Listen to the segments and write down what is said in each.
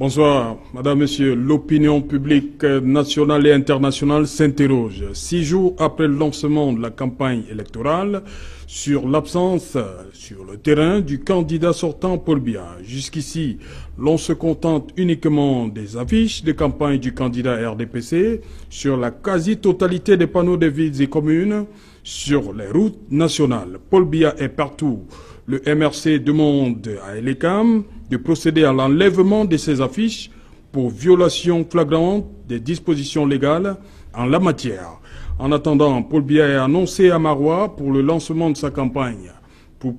Bonsoir, Madame, Monsieur. L'opinion publique nationale et internationale s'interroge 6 jours après le lancement de la campagne électorale sur l'absence sur le terrain du candidat sortant Paul Biya. Jusqu'ici, l'on se contente uniquement des affiches de campagne du candidat RDPC sur la quasi-totalité des panneaux des villes et communes, sur les routes nationales. Paul Biya est partout. Le MRC demande à Elecam de procéder à l'enlèvement de ces affiches pour violation flagrante des dispositions légales en la matière. En attendant, Paul Biya est annoncé à Maroua pour le lancement de sa campagne. Pour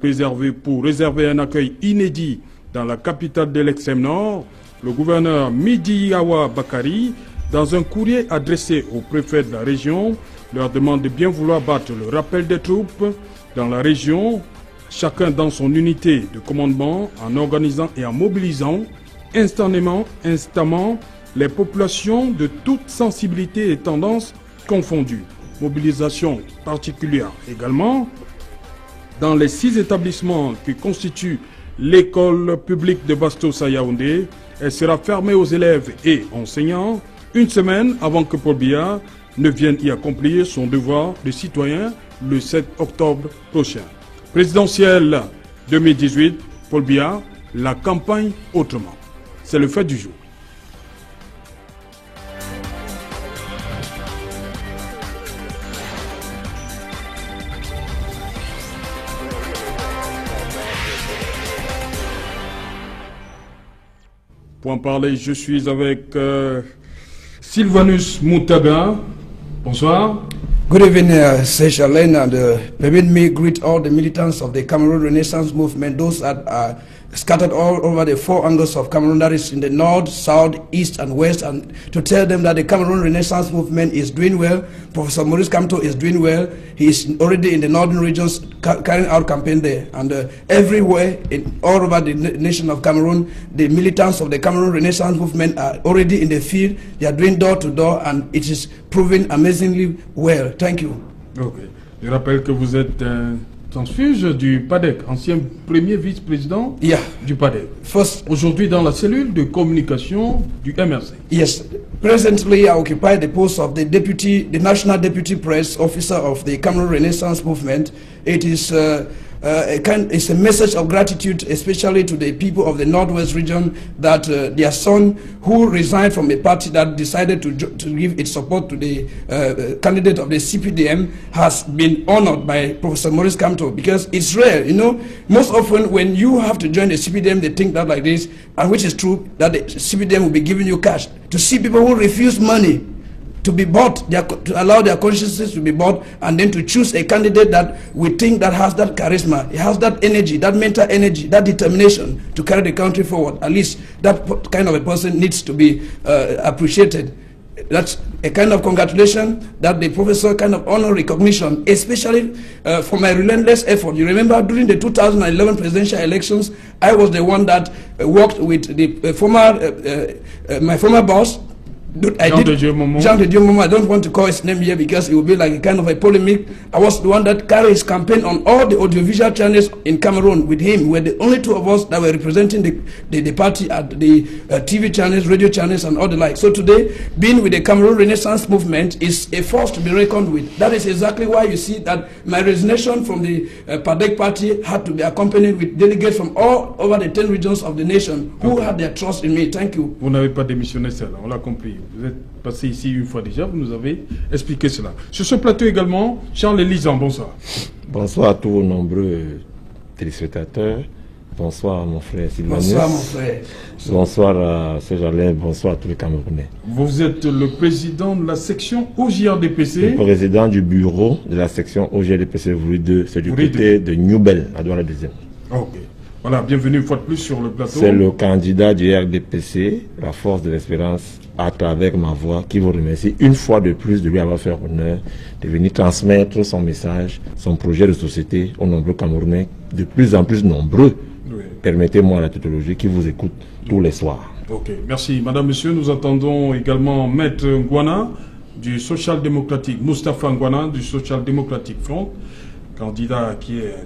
réserver un accueil inédit dans la capitale de l'extrême nord, le gouverneur Midiyawa Bakari, dans un courrier adressé au préfet de la région, leur demande de bien vouloir battre le rappel des troupes dans la région, chacun dans son unité de commandement, en organisant et en mobilisant instamment les populations de toutes sensibilités et tendances confondues. Mobilisation particulière également dans les 6 établissements qui constituent l'école publique de Bastos à Yaoundé. Elle sera fermée aux élèves et enseignants une semaine avant que Paul Biya ne vienne y accomplir son devoir de citoyen le 7 octobre prochain. Présidentielle 2018, Paul Biya, la campagne autrement. C'est le fait du jour. Pour en parler, je suis avec Sylvanus Moutaga. Bonsoir. Good evening, Seychellen, and permit me greet all the militants of the Cameroon Renaissance Movement, those that are scattered all over the 4 angles of Cameroon, that is in the north, south, east, and west, and to tell them that the Cameroon Renaissance Movement is doing well. Professor Maurice Kamto is doing well. He is already in the northern regions carrying out campaign there, and everywhere, all over the nation of Cameroon, the militants of the Cameroon Renaissance Movement are already in the field. They are doing door to door, and it is proving amazingly well. Thank you. Ok. Je rappelle que vous êtes transfuge du PADEC, ancien premier vice-président du PADEC. Aujourd'hui dans la cellule de communication du MRC. Yes. Presently, I occupy the post of the National Deputy Press Officer of the Cameroon Renaissance Movement. It is it's a message of gratitude, especially to the people of the Northwest region, that their son, who resigned from a party that decided to give its support to the candidate of the CPDM, has been honored by Professor Maurice Kamto, because it's rare, you know. Most often when you have to join the CPDM, they think that like this, and which is true, that the CPDM will be giving you cash. To see people who refuse money to be bought, to allow their consciences to be bought, and then to choose a candidate that we think that has that charisma, it has that energy, that mental energy, that determination to carry the country forward. At least that kind of a person needs to be appreciated. That's a kind of congratulation that the professor kind of honor recognition, especially for my relentless effort. You remember during the 2011 presidential elections, I was the one that worked with the my former boss, Jean de Dieu Momo. I don't want to call his name here because it will be like a kind of a polemic. I was the one that carried his campaign on all the audiovisual channels in Cameroon with him. We were the only 2 of us that were representing the party at the TV channels, radio channels, and all the like. So today, being with the Cameroon Renaissance Movement is a force to be reckoned with. That is exactly why you see that my resignation from the PADEC party had to be accompanied with delegates from all over the 10 regions of the nation who had their trust in me. Thank you. Vous n'avez pas démissionné seul, on l'a compris. Vous êtes passé ici une fois déjà, vous nous avez expliqué cela. Sur ce plateau également, Charles Elisan, bonsoir. Bonsoir à tous vos nombreux téléspectateurs. Bonsoir mon frère Sylvanus. Bonsoir mon frère. Bonsoir à Seychellen, bonsoir à tous les Camerounais. Vous êtes le président de la section OJRDPC. Le président du bureau de la section OJRDPC Vouri 2, c'est du côté de Newbel, à Douala 2e. Ok. Voilà, bienvenue une fois de plus sur le plateau. C'est le candidat du RDPC, la force de l'espérance, à travers ma voix, qui vous remercie une fois de plus de lui avoir fait honneur de venir transmettre son message, son projet de société aux nombreux Camerounais, de plus en plus nombreux. Oui. Permettez-moi la tautologie qui vous écoute tous les soirs. Ok, merci. Madame, monsieur, nous attendons également Maître Ngwana du Social Démocratique, Moustapha Ngwana du Social Democratic Front, candidat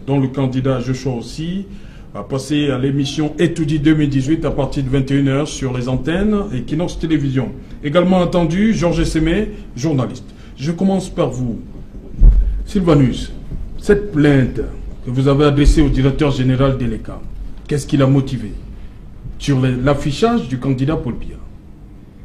dont le candidat Joshua aussi, à passer à l'émission Étoudi 2018 à partir de 21h sur les antennes Equinox Télévision. Également entendu, Georges Sémé, journaliste. Je commence par vous. Sylvanus, cette plainte que vous avez adressée au directeur général d'Eleka, qu'est-ce qui l'a motivé sur l'affichage du candidat Paul Biya?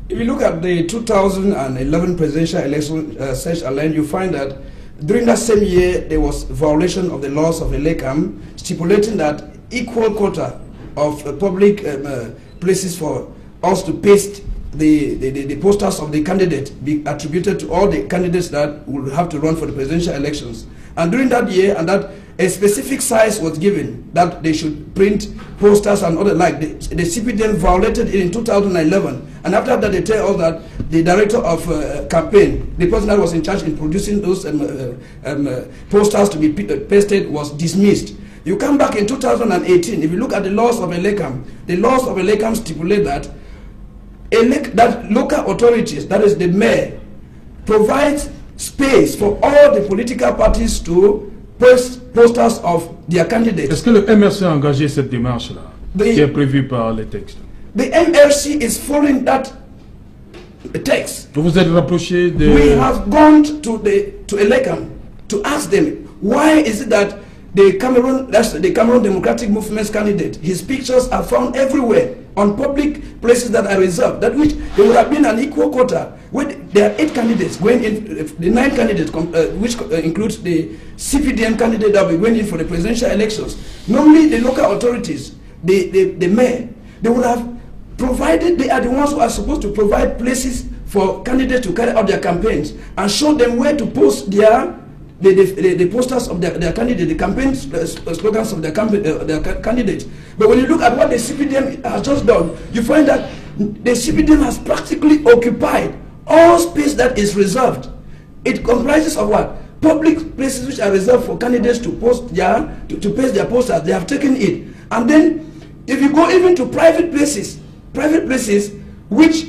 If you look at the 2011 presidential election, Serge Alain, you find that during that same year, there was violation of the laws of Elekam, stipulating that equal quota of public places for us to paste the posters of the candidate be attributed to all the candidates that will have to run for the presidential elections. And during that year, and that a specific size was given that they should print posters and other like. The CPDM violated it in 2011, and after that they tell us that the director of campaign, the person that was in charge in producing those posters to be pasted, was dismissed. You come back in 2018, if you look at the laws of Elekam, the laws of Elekam stipulate that local authorities, that is the mayor, provides space for all the political parties to post posters of their candidates. Est-ce que le MRC a engagé cette démarche-là qui est prévue par les textes? The MRC is following that text. Vous vous êtes rapproché de... We have gone to Elekam to ask them, why is it that the Cameroon Democratic Movement's candidate, his pictures are found everywhere on public places that are reserved, that which there would have been an equal quota. When there are 8 candidates going in, the 9 candidates, which includes the CPDM candidate that will be going in for the presidential elections. Normally, the local authorities, the mayor, they would have provided, they are the ones who are supposed to provide places for candidates to carry out their campaigns and show them where to post the posters of their candidate, the campaign slogans of their candidates. But when you look at what the CPDM has just done, you find that the CPDM has practically occupied all space that is reserved. It comprises of what? Public places which are reserved for candidates to post to paste their posters. They have taken it. And then if you go even to private places which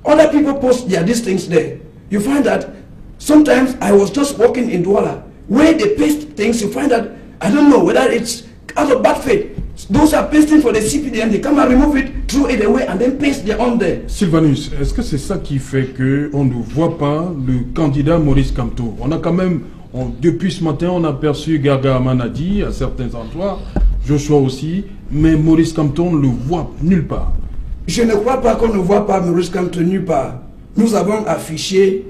other people post these things there, you find that sometimes I was just walking in Douala, where they paste things, you find that, I don't know whether it's out of bad faith. Those are pasting for the CPDM, they come and remove it, throw it away, and then paste their own there. Sylvanus, est-ce que c'est ça qui fait qu'on ne voit pas le candidat Maurice Kamto? On a quand même, depuis ce matin, on a aperçu Garga Amanadi à certains endroits, Joshua aussi, mais Maurice Kamto, on ne le voit nulle part. Je ne crois pas qu'on ne voit pas Maurice Kamto nulle part. Nous avons affiché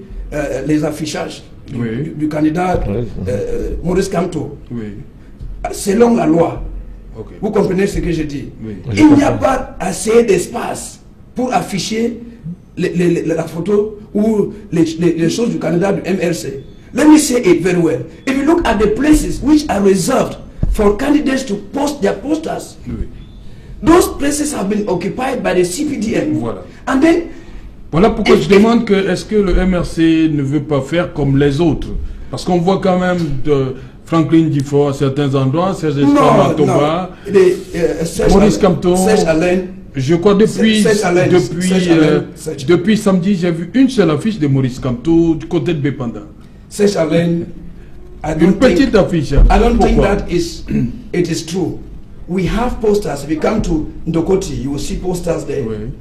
les affichages du candidat Maurice Kamto. Oui. Selon la loi. Okay. Vous comprenez ce que je dis? Oui. Il n'y a pas assez d'espace pour afficher la photo ou les choses du candidat du MRC. Let me say it very well. If you look at the places which are reserved for candidates to post their posters, Oui. those places have been occupied by the CPDM. Voilà. And then, Voilà pourquoi je demande que est-ce que le MRC ne veut pas faire comme les autres? Parce qu'on voit quand même de Franklin Difo à certains endroits, Serge Matoba, Maurice Kamto. Je crois depuis samedi, j'ai vu une seule affiche de Maurice Kamto du côté de Bepanda. Une petite affiche. I don't think that it is true. We have posters. If you come to Ndokoti, you will see posters there. Oui.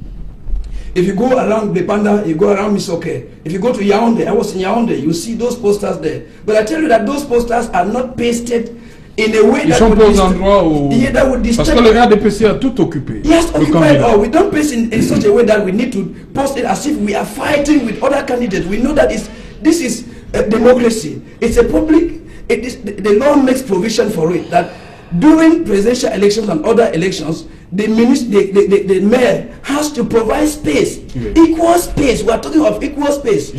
If you go around Bepanda, you go around Misoke. If you go to Yaoundé, I was in Yaoundé, you see those posters there. But I tell you that those posters are not pasted in a way that would Parce que le RDPC a tout occupé. Yes, occupied all. We don't paste in such a way that we need to post it as if we are fighting with other candidates. We know that this is a democracy. It's a public, the law makes provision for it, that during presidential elections and other elections, the mayor has to provide space, equal space. We are talking of equal space.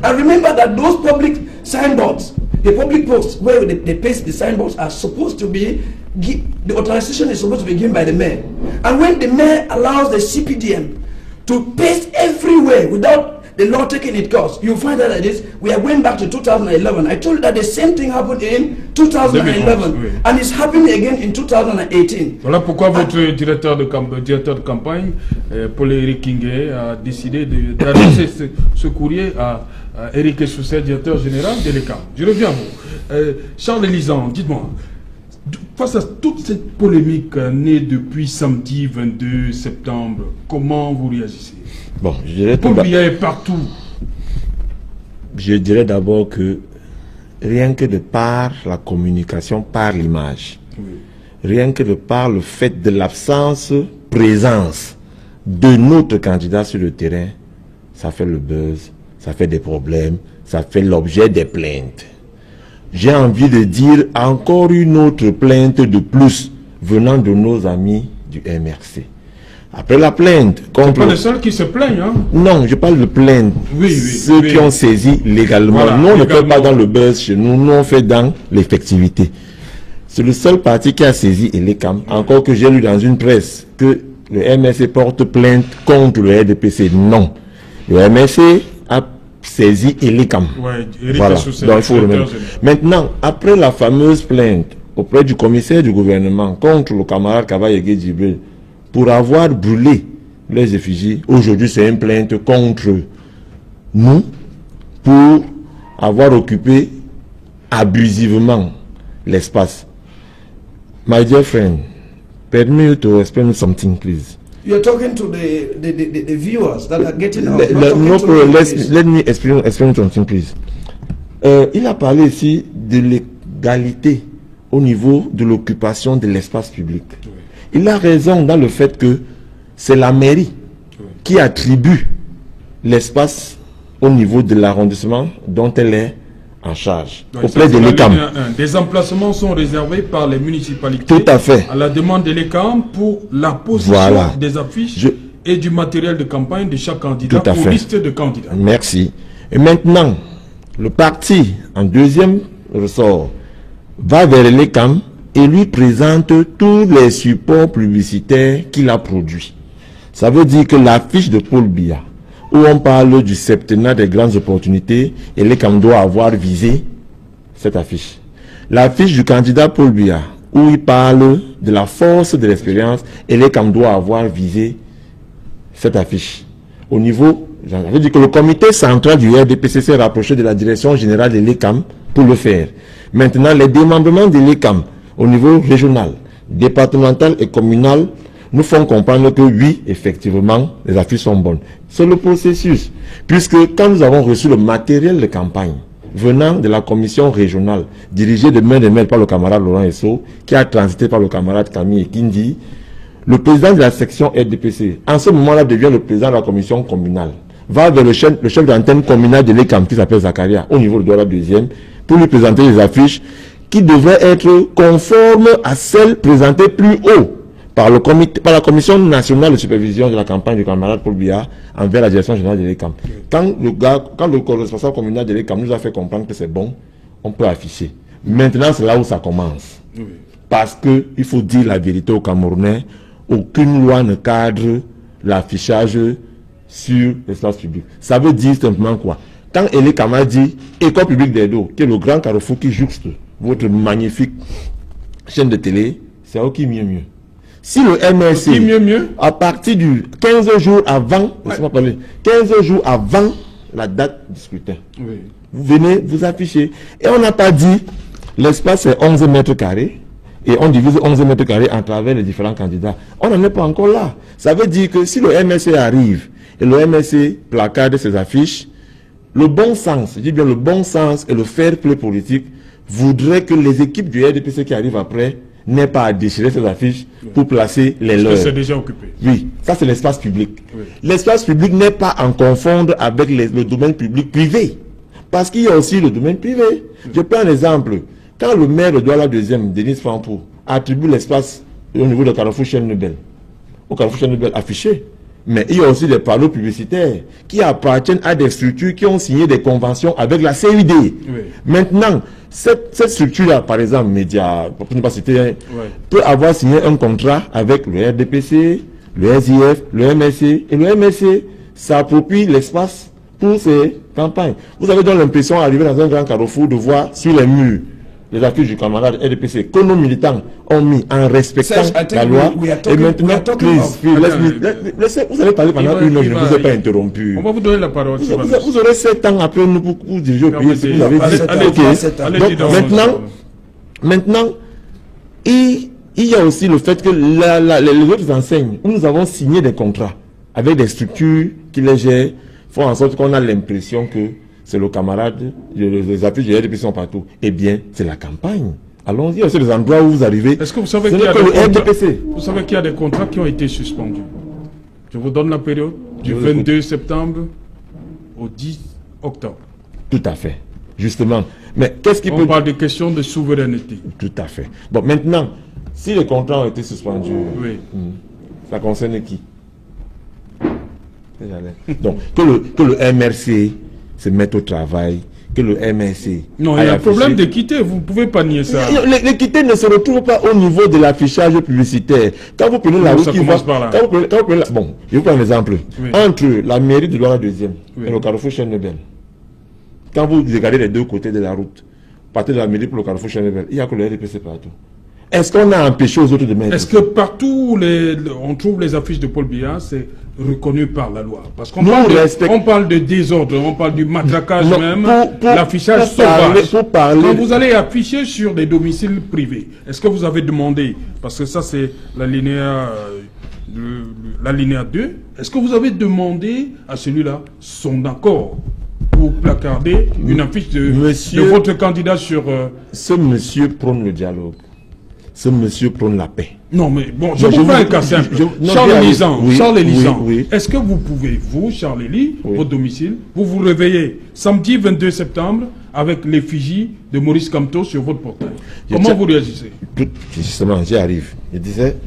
And remember that those public signboards, the public posts where they paste the signboards are supposed to be, the authorization is supposed to be given by the mayor. And when the mayor allows the CPDM to paste everywhere without the law taking its course, you find out that we are going back to 2011. I told you that the same thing happened in 2011 and it's happening again in 2018. Voilà pourquoi votre directeur de campagne, Paul-Éric Kingé, a décidé d'adresser ce courrier à Éric Sousset, directeur général de l'ECAM. Je reviens à vous. Charles Elisan, dites-moi, Face à toute cette polémique née depuis samedi 22 septembre, comment vous réagissez? Bon, je dirais Paul Biya est partout. Je dirais d'abord que rien que de par la communication, par l'image, rien que de par le fait de l'absence, présence de notre candidat sur le terrain, ça fait le buzz, ça fait des problèmes, ça fait l'objet des plaintes. J'ai envie de dire encore une autre plainte de plus venant de nos amis du MRC. Après la plainte contre... Pas les seuls qui se plaignent, hein? Non, je parle de plainte. Ceux qui ont saisi légalement. Voilà, nous, on ne fait pas dans le buzz chez nous, nous, on fait dans l'effectivité. C'est le seul parti qui a saisi Elecam. Encore que j'ai lu dans une presse que le MRC porte plainte contre le RDPC. Non. Le MRC a saisi Elecam. Voilà. Donc, il faut remettre. Maintenant, après la fameuse plainte auprès du commissaire du gouvernement contre le camarade Kavaye Djibril pour avoir brûlé les effigies, aujourd'hui c'est une plainte contre nous pour avoir occupé abusivement l'espace. My dear friend, permit you to explain something, please. You are talking to the viewers that are getting out. No problem. Let me explain something, please. Il a parlé ici de l'égalité au niveau de l'occupation de l'espace public. Oui. Il a raison dans le fait que c'est la mairie qui attribue l'espace au niveau de l'arrondissement dont elle est en charge, auprès de l'ECAM. Des emplacements sont réservés par les municipalités. Tout à fait. À la demande de l'ECAM pour la position des affiches et du matériel de campagne de chaque candidat ou liste de candidats. Merci. Et maintenant, le parti, en deuxième ressort, va vers l'ECAM et lui présente tous les supports publicitaires qu'il a produits. Ça veut dire que l'affiche de Paul Biya, où on parle du septennat des grandes opportunités, et l'ECAM doit avoir visé cette affiche. L'affiche du candidat Paul Biya, où il parle de la force de l'expérience, et l'ECAM doit avoir visé cette affiche. Au niveau, ça veut dire que le comité central du RDPC s'est rapproché de la direction générale de l'ECAM pour le faire. Maintenant, les démembrements de l'ECAM au niveau régional, départemental et communal nous font comprendre que oui, effectivement, les affiches sont bonnes. C'est le processus. Puisque quand nous avons reçu le matériel de campagne venant de la commission régionale, dirigée de main de main par le camarade Laurent Esso, qui a transité par le camarade Camille Ekindi, le président de la section RDPC, en ce moment-là, devient le président de la commission communale, va vers le chef d'antenne communale de l'ECAM, qui s'appelle Zakaria, au niveau de Douala 2e, pour lui présenter les affiches qui devraient être conformes à celles présentées plus haut par la Commission nationale de supervision de la campagne du camarade Paul Biya envers la direction générale de l'ECAM. Quand le responsable communal de l'ECAM nous a fait comprendre que c'est bon, on peut afficher. Maintenant, c'est là où ça commence. Oui. Parce qu'il faut dire la vérité aux Camerounais, aucune loi ne cadre l'affichage sur l'espace public. Ça veut dire simplement quoi? Quand l'ECAM a dit École publique d'Edo, qui est le grand carrefour qui jouxte votre magnifique chaîne de télé, c'est au qui mieux. Si le MRC, à partir du 15 jours avant, laissez-moi parler, 15 jours avant la date du scrutin, vous venez vous afficher. Et on n'a pas dit, l'espace est 11 mètres carrés, et on divise 11 mètres carrés à travers les différents candidats. On n'en est pas encore là. Ça veut dire que si le MRC arrive, et le MRC placarde ses affiches, le bon sens, je dis bien le bon sens et le fair play politique voudrait que les équipes du RDPC qui arrivent après n'aient pas à déchirer ces affiches pour placer les leurs. C'est déjà occupé. Oui, ça c'est l'espace public. Oui. L'espace public n'est pas à confondre avec le domaine public privé. Parce qu'il y a aussi le domaine privé. Oui. Je prends un exemple. Quand le maire de Douala 2e, Denis Fampo, attribue l'espace au niveau de Carrefour Chêne-Lebel, au Carrefour Chêne-Lebel affiché, mais il y a aussi des panneaux publicitaires qui appartiennent à des structures qui ont signé des conventions avec la CUD. Oui. Maintenant, cette structure-là, par exemple, Média, pour ne pas citer, peut avoir signé un contrat avec le RDPC, le SIF, le MRC, et le MRC s'approprie l'espace pour ses campagnes. Vous avez donc l'impression d'arriver dans un grand carrefour de voir sur les murs les affiches du camarade RDPC que nos militants ont mis en respectant la loi. Et maintenant, vous allez parler pendant une heure, je ne vous ai pas interrompu. On va vous donner la parole. Vous aurez 7 ans après nous pour diriger au pays. Vous avez dit. Maintenant, Et il y a aussi le fait que les autres enseignes, où nous avons signé des contrats avec des structures qui les gèrent, font en sorte qu'on a l'impression que c'est le camarade, les affiches de RDPC sont partout. Eh bien, c'est la campagne. Allons-y, c'est les endroits où vous arrivez. Est-ce que vous savez qu'il y a des contrats qui ont été suspendus? Je vous donne la période du 22 septembre au 10 octobre. Tout à fait. Justement. Mais qu'est-ce qui peut... On parle de questions de souveraineté. Tout à fait. Bon, maintenant, si les contrats ont été suspendus, oui. Ça concerne qui? Donc, que le MRC se mette au travail, que le MRC... Non, il y a un problème d'équité, vous ne pouvez pas nier ça. L'équité ne se retrouve pas au niveau de l'affichage publicitaire. Quand vous prenez la route qui va... Bon, je vous prends un exemple. Oui. Entre la mairie de Douala 2e et le carrefour Chenebel, quand vous regardez les deux côtés de la route, partez de la mairie pour le carrefour Chenebel, il n'y a que le RDPC partout. Est-ce qu'on a empêché aux autres de mettre? Est-ce que partout on trouve les affiches de Paul Biya, c'est reconnu par la loi? Parce qu'on parle de désordre, on parle du matraquage l'affichage sauvage. Quand vous allez afficher sur des domiciles privés, est-ce que vous avez demandé, parce que ça c'est l'alinéa 2, est-ce que vous avez demandé à celui-là son accord pour placarder une affiche de votre candidat sur... Ce monsieur prône le dialogue. Ce monsieur prône la paix. Non, mais bon, je vous fais un cas simple. Charles Elisant, est-ce que vous pouvez, vous, Charles Elie, votre domicile, vous réveillez samedi 22 septembre avec l'effigie de Maurice Kamto sur votre portail? Comment vous réagissez? Justement, j'y arrive. Je disais...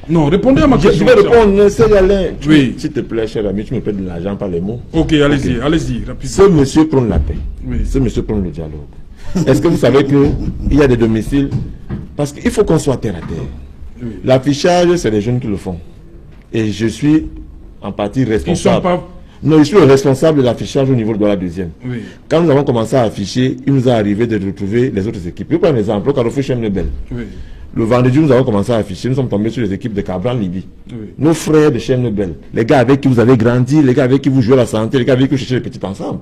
Non, répondez à ma question. Je vais répondre, c'est Alain. Oui. S'il te plaît, cher ami, tu me paies de l'argent par les mots. Ok, allez-y, allez-y, rapidement. Ce monsieur prône la paix. Oui. Ce monsieur prône le dialogue. Est-ce que vous savez qu'il y a des domiciles? Parce qu'il faut qu'on soit terre à terre. Oui. L'affichage, c'est les jeunes qui le font. Et je suis en partie responsable. Non, je suis le responsable de l'affichage au niveau de la 2e. Oui. Quand nous avons commencé à afficher, il nous est arrivé de retrouver les autres équipes. Je prends un exemple, au carrefour Chenebel. Oui. Le vendredi, nous avons commencé à afficher, nous sommes tombés sur les équipes de Cabral Libye. Oui. Nos frères de Chenebel, les gars avec qui vous avez grandi, les gars avec qui vous jouez la santé, les gars avec qui vous cherchez les petits ensemble.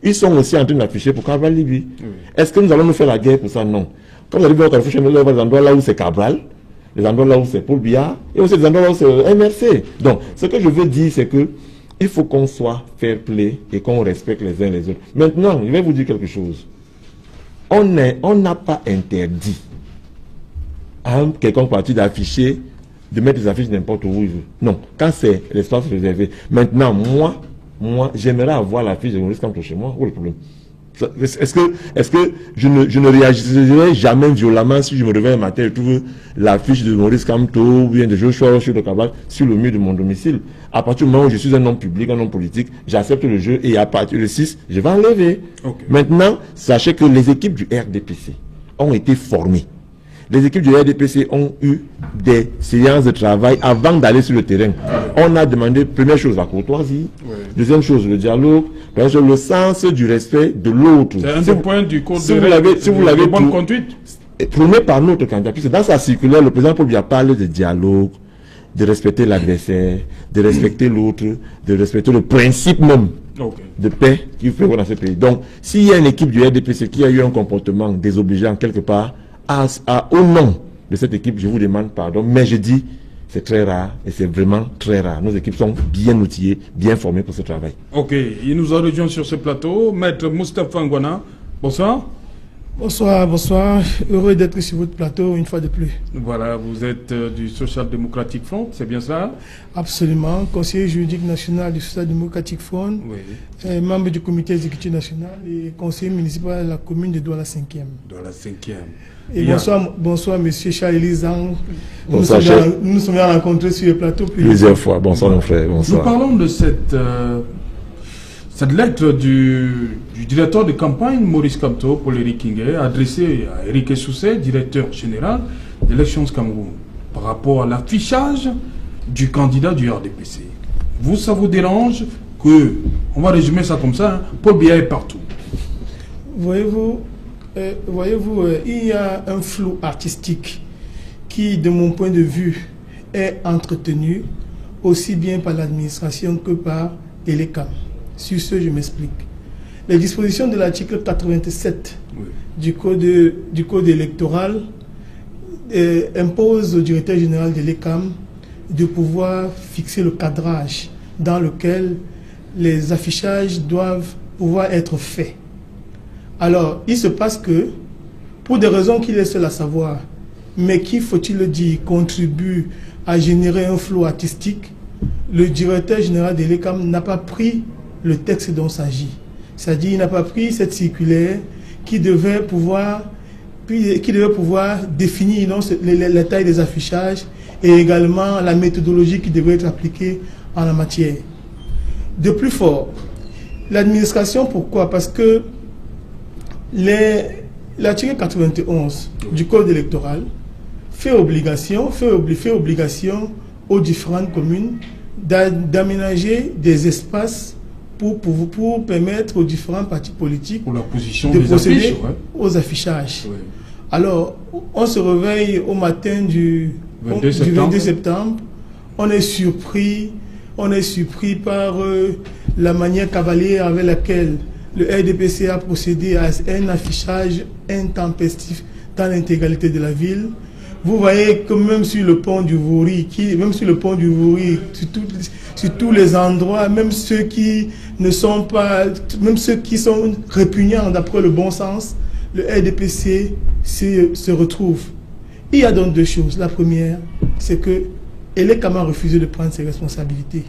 Ils sont aussi en train d'afficher pour Cabral Libye. Oui. Est-ce que nous allons nous faire la guerre pour ça? Non. Quand vous arrivez au carrefour Chenebel, vous avez des endroits là où c'est Cabral, les endroits là où c'est Paul Biya, et aussi des endroits là où c'est MRC. Donc, ce que je veux dire, c'est que il faut qu'on soit fair play et qu'on respecte les uns les autres. Maintenant, je vais vous dire quelque chose. On n'a pas interdit à quelconque parti d'afficher, de mettre des affiches n'importe où il veut. Non, quand c'est l'espace réservé. Maintenant, moi, j'aimerais avoir l'affiche de Maurice Kamto chez moi. Où est le problème? Est-ce que je ne réagirai jamais violemment si je me réveille un matin et trouve l'affiche de Maurice Kamto ou bien de Joshua sur le Cabral sur le mur de mon domicile? À partir du moment où je suis un homme public, un homme politique, j'accepte le jeu et à partir du 6, je vais enlever. Okay. Maintenant, sachez que les équipes du RDPC ont été formées. Les équipes du RDPC ont eu des séances de travail avant d'aller sur le terrain. On a demandé, première chose, la courtoisie. Deuxième chose, le dialogue. Première chose, le sens du respect de l'autre. C'est un des points du code de bonne conduite. Prôné par notre candidat. Puisque dans sa circulaire, le président Paul Biya parle de dialogue, de respecter l'adversaire, de respecter l'autre, de respecter le principe même de paix qu'il faut dans ce pays. Donc, s'il y a une équipe du RDPC qui a eu un comportement désobligeant quelque part, au nom de cette équipe, je vous demande pardon, mais je dis, c'est très rare et c'est vraiment très rare. Nos équipes sont bien outillées, bien formées pour ce travail. Ok, il nous a rejoint sur ce plateau, Maître Moustapha Ngwana. Bonsoir. Bonsoir, bonsoir. Heureux d'être sur votre plateau une fois de plus. Voilà, vous êtes du Social Democratic Front, c'est bien ça? Absolument. Conseiller juridique national du Social Democratic Front, membre du comité exécutif national et conseiller municipal de la commune de Douala 5e. Douala 5e. Et bonsoir, monsieur Charles Elisant. Nous nous sommes rencontrés sur le plateau plusieurs fois. Bonsoir, mon frère. Bonsoir. Nous parlons de cette lettre du directeur de campagne Maurice Kamto, Paul Éric Ngué, adressée à Éric Essoussé, directeur général d'Elections Cameroun, par rapport à l'affichage du candidat du RDPC. Vous, ça vous dérange que, on va résumer ça comme ça, Paul Biya est partout? Voyez-vous, il y a un flou artistique qui, de mon point de vue, est entretenu aussi bien par l'administration que par l'ELECAM. Sur ce, je m'explique. Les dispositions de l'article 87 du code électoral impose au directeur général de l'ECAM de pouvoir fixer le cadrage dans lequel les affichages doivent pouvoir être faits. Alors, il se passe que, pour des raisons qu'il est seul à savoir, mais qui, faut-il le dire, contribue à générer un flot artistique, le directeur général de l'ECAM n'a pas pris le texte dont il s'agit. C'est-à-dire, il n'a pas pris cette circulaire qui devait pouvoir définir la taille des affichages et également la méthodologie qui devait être appliquée en la matière. De plus fort, l'administration, pourquoi? Parce que l'article 91 du Code électoral fait obligation aux différentes communes d'aménager des espaces pour permettre aux différents partis politiques de procéder aux affichages. Ouais. Alors, on se réveille au matin du 22 septembre, on est surpris par la manière cavalière avec laquelle le RDPC a procédé à un affichage intempestif dans l'intégralité de la ville. Vous voyez que même sur le pont du Vouri, sur tous les endroits, même ceux qui sont répugnants d'après le bon sens, le RDPC se retrouve. Il y a donc deux choses. La première, c'est que l'ECAM a refusé de prendre ses responsabilités.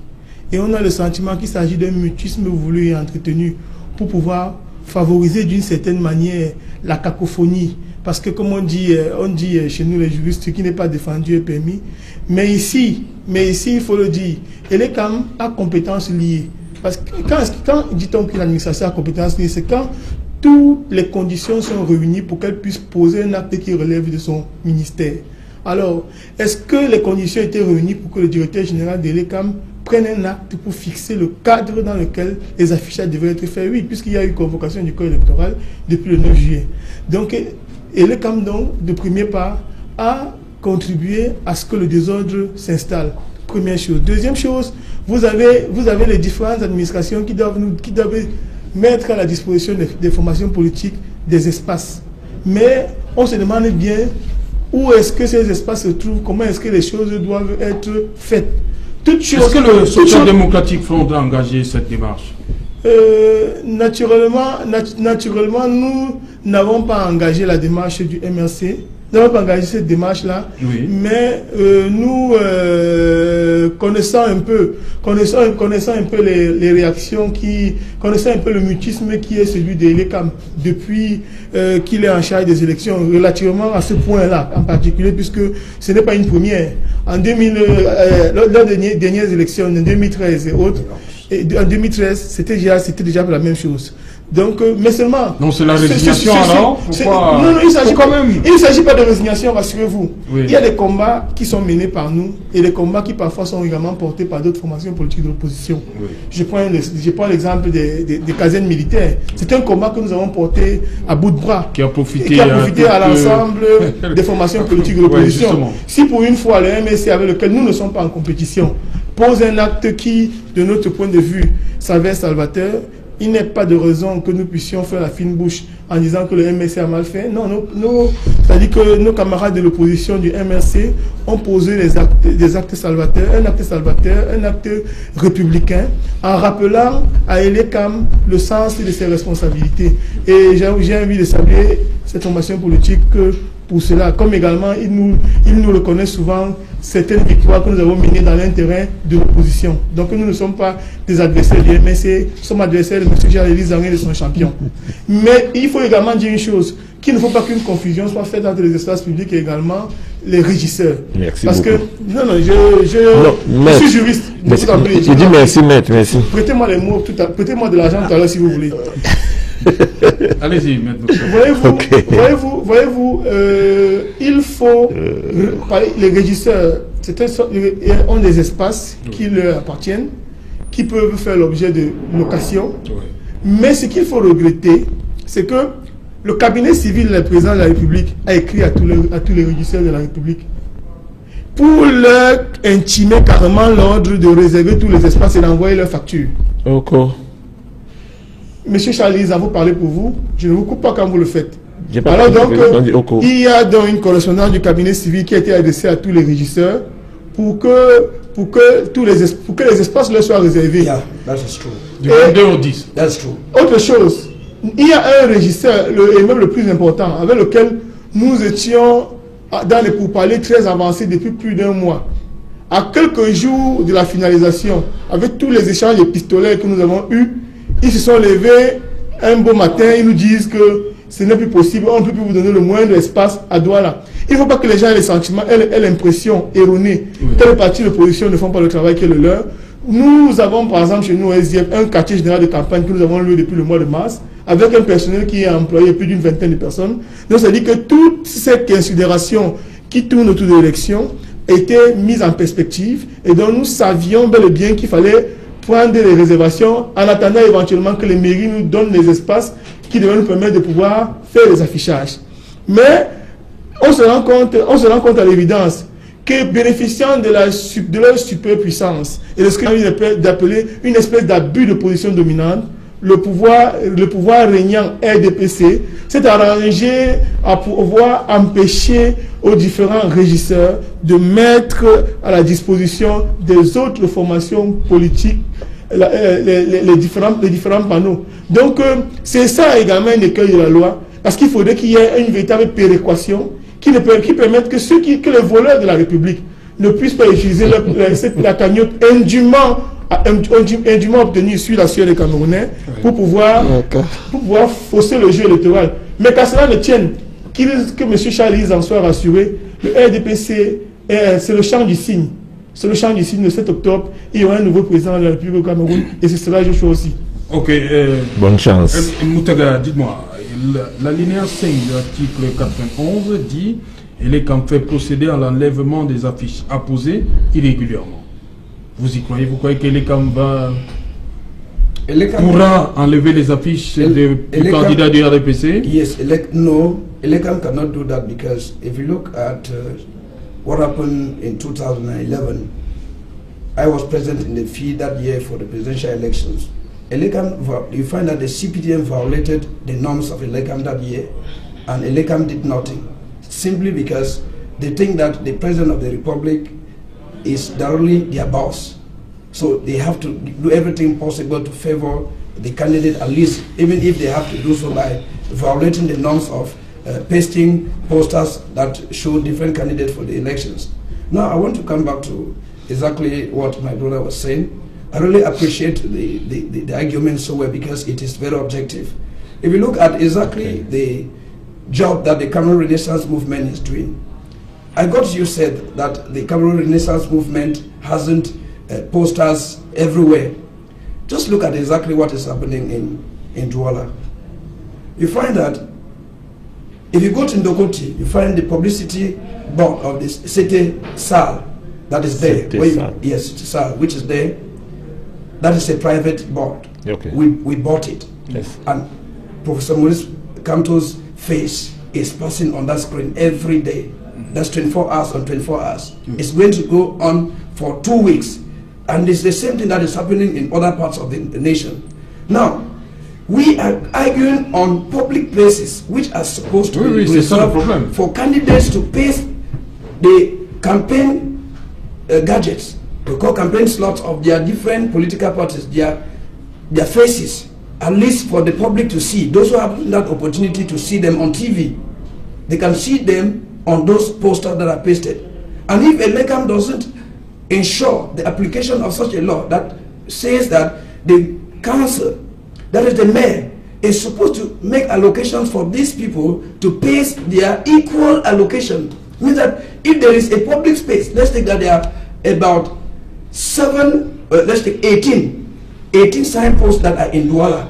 Et on a le sentiment qu'il s'agit d'un mutisme voulu et entretenu pour pouvoir favoriser d'une certaine manière la cacophonie. Parce que comme on dit chez nous les juristes, ce qui n'est pas défendu est permis. Mais ici, il faut le dire, l'ECAM a compétences liées. Parce que quand dit-on que l'administration a compétences liées, c'est quand toutes les conditions sont réunies pour qu'elle puisse poser un acte qui relève de son ministère. Alors, est-ce que les conditions étaient réunies pour que le directeur général de l'ECAM prenne un acte pour fixer le cadre dans lequel les affichages devaient être faits? Oui, puisqu'il y a eu convocation du code électoral depuis le 9 juillet. Donc, l'ECAM, donc, de premier part, a contribué à ce que le désordre s'installe. Première chose. Deuxième chose, vous avez les différentes administrations qui doivent mettre à la disposition des formations politiques des espaces. Mais on se demande bien où est-ce que ces espaces se trouvent, comment est-ce que les choses doivent être faites. Est-ce que le Social Démocratique faudra engager cette démarche? Naturellement, nous n'avons pas engagé la démarche du MRC. Nous n'avons pas engagé cette démarche-là. Oui. Mais nous connaissons un peu les réactions, connaissons un peu le mutisme qui est celui de l'ECAM depuis qu'il est en charge des élections, relativement à ce point-là en particulier, puisque ce n'est pas une première. Lors des dernières élections, en 2013 et autres, en 2013, c'était déjà la même chose. Donc, mais seulement... Donc c'est la résignation alors? Non, il ne s'agit pas de résignation, rassurez-vous. Oui. Il y a des combats qui sont menés par nous et des combats qui parfois sont également portés par d'autres formations politiques de l'opposition. Oui. Je prends l'exemple des casernes militaires. C'est un combat que nous avons porté à bout de bras. Qui a profité à l'ensemble des formations politiques de l'opposition. Ouais, si pour une fois le MSC avec lequel nous ne sommes pas en compétition pose un acte qui, de notre point de vue, s'avère salvateur, il n'est pas de raison que nous puissions faire la fine bouche en disant que le MRC a mal fait. Non, c'est-à-dire que nos camarades de l'opposition du MRC ont posé des actes salvateurs, un acte républicain, en rappelant à l'ECAM le sens de ses responsabilités. Et j'ai envie de saluer cette formation politique pour cela, comme également ils nous reconnaissent souvent certaines victoires que nous avons menées dans l'intérêt de l'opposition. Donc nous ne sommes pas des adversaires du MSC, nous sommes adversaires de M. Jean-Élie Zangué et de son champion. Mais il faut également dire une chose, qu'il ne faut pas qu'une confusion soit faite entre les espaces publics et également les régisseurs. Merci parce beaucoup. Je suis juriste. Je dis merci, maître, merci. Prêtez-moi les mots, prêtez-moi de l'argent tout à l'heure si vous voulez. Allez-y, maître. Voyez-vous, il faut... les régisseurs ont des espaces qui leur appartiennent, qui peuvent faire l'objet de location. Mais ce qu'il faut regretter, c'est que le cabinet civil du président de la République a écrit à tous les régisseurs de la République pour leur intimer carrément l'ordre de réserver tous les espaces et d'envoyer leurs factures. Encore. Monsieur Charles, à vous parler pour vous, je ne vous coupe pas quand vous le faites. Alors donc, il y a donc une correspondance du cabinet civil qui a été adressée à tous les régisseurs pour que les espaces leur soient réservés. Yeah, that is true. Du 22 au 10. That's true. Autre chose, il y a un régisseur, et même le plus important, avec lequel nous étions dans les pourparlers très avancés depuis plus d'1 mois. À quelques jours de la finalisation, avec tous les échanges épistolaires que nous avons eus, ils se sont levés un beau matin, ils nous disent que ce n'est plus possible, on ne peut plus vous donner le moindre espace à Douala. Il ne faut pas que les gens aient les sentiments, aient l'impression erronée que les partis de l'opposition ne font pas le travail qui est le leur. Nous avons par exemple chez nous au SDF un quartier général de campagne que nous avons loué depuis le mois de mars, avec un personnel qui est employé plus d'une vingtaine de personnes. Donc ça dit que toute cette considération qui tourne autour de l'élection était mise en perspective et donc nous savions bel et bien qu'il fallait prendre des réservations en attendant éventuellement que les mairies nous donnent les espaces qui devaient nous permettre de pouvoir faire les affichages. Mais on se rend compte à l'évidence que bénéficiant de leur superpuissance et de ce qu'on a envie d'appeler une espèce d'abus de position dominante, le pouvoir régnant RDPC s'est arrangé à pouvoir empêcher aux différents régisseurs de mettre à la disposition des autres formations politiques les différents panneaux. Donc c'est ça également un écueil de la loi, parce qu'il faudrait qu'il y ait une véritable péréquation qui permette que les voleurs de la République ne puissent pas utiliser la cagnotte indûment obtenue sur la sueur des Camerounais pour pouvoir fausser le jeu électoral. Mais qu'à cela ne tienne, que M. Charles en soit rassuré, le RDPC, c'est le champ du signe. C'est le champ du signe. Le 7 octobre, il y aura un nouveau président de la République au Cameroun et ce sera Joshua aussi. Ok. Bonne chance. Moutaga, dites-moi, l'alinéa 5 de l'article 91 dit « Et les camps fait procéder à l'enlèvement des affiches apposées irrégulièrement ». Vous y croyez? Vous croyez que les camps pourra enlever les affiches du candidat du RDPC? Yes, no, Elecam cannot do that because if you look at what happened in 2011, I was present in the field that year for the presidential elections. Elecam, you find that the CPDM violated the norms of Elecam that year, and Elecam did nothing, simply because they think that the President of the Republic is directly their boss. So they have to do everything possible to favor the candidate, at least, even if they have to do so by violating the norms of pasting posters that show different candidates for the elections. Now, I want to come back to exactly what my brother was saying. I really appreciate the argument so well because it is very objective. If you look at exactly the job that the Cameroon Renaissance Movement is doing, I got you said that the Cameroon Renaissance Movement hasn't posters everywhere. Just look at exactly what is happening in Douala. You find that if you go to Ndokoti, you find the publicity board of this Cité Sal that is there. Yes, Sal, which is there. That is a private board. Okay. We bought it. Yes. And Professor Maurice Kamto's face is passing on that screen every day. That's 24 hours on 24 hours. It's going to go on for 2 weeks. And it's the same thing that is happening in other parts of the nation. Now, we are arguing on public places which are supposed to be reserved for candidates to paste the campaign gadgets. We call campaign slots of their different political parties, their faces, at least for the public to see. Those who have that opportunity to see them on TV, they can see them on those posters that are pasted. And if Elecam doesn't ensure the application of such a law that says that the council, that is the mayor, is supposed to make allocations for these people to paste their equal allocation, means that if there is a public space, let's take that there are about 18 signposts that are in Douala.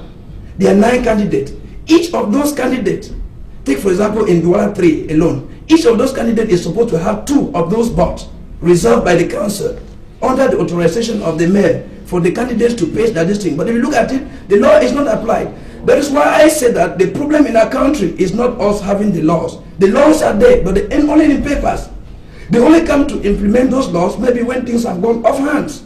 There are 9 candidates. Each of those candidates, take for example in Douala 3 alone, each of those candidates is supposed to have 2 of those bots reserved by the council under the authorization of the mayor for the candidates to paste that this thing. But if you look at it, the law is not applied. That is why I say that the problem in our country is not us having the laws. The laws are there, but they ain't only in papers. They only come to implement those laws maybe when things have gone off hands.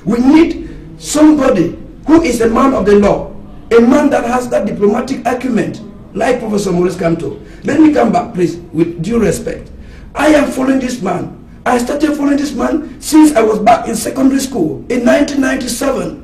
We need somebody who is a man of the law, a man that has that diplomatic acumen like Professor Maurice Kamto. Let me come back, please, with due respect. I am following this man. I started following this man since I was back in secondary school in 1997,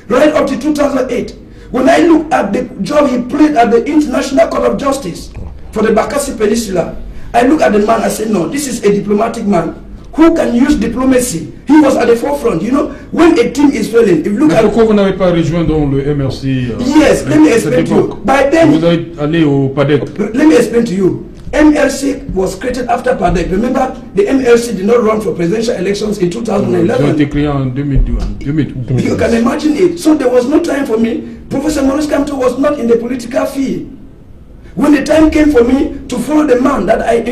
right up to 2008. When I look at the job he played at the International Court of Justice for the Bakassi Peninsula, I look at the man, I say, no, this is a diplomatic man who can use diplomacy. He was at the forefront. You know, when a team is failing, if you look at... Pourquoi vous n'avez pas rejoint donc le MRC? Yes, let me explain to you. By then, vous allez aller au PADEC. Let me explain to you. MLC was created after PADEC. Remember, the MLC did not run for presidential elections in 2011. Ils ont été créés en 2012. You can imagine it. So there was no time for me. Professor Maurice Kamto was not in the political field. When the time came for me to follow the man that I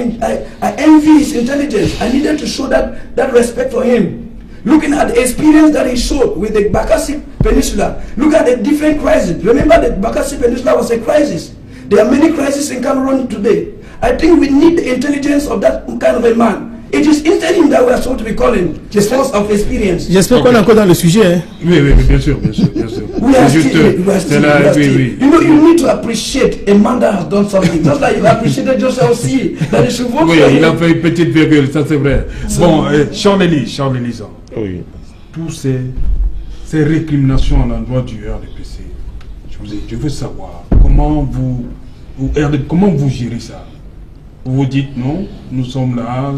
envy his intelligence, I needed to show that respect for him. Looking at the experience that he showed with the Bakassi Peninsula, look at the different crises. Remember that Bakassi Peninsula was a crisis. There are many crises in Cameroon today. I think we need the intelligence of that kind of a man. It is instead him that we are supposed to be calling the source of experience. J'espère qu'on est encore dans le sujet. Hein? Oui, bien sûr. We are still. You know, you need to appreciate a man that has done something. Just like you appreciated Joseph aussi. That is oui, il a fait une petite virgule, ça c'est vrai. Bon, Charles-Élise. Oui. Tous ces récriminations à l'endroit du RDPC, je veux savoir comment vous gérez ça. Vous vous dites non, nous sommes là,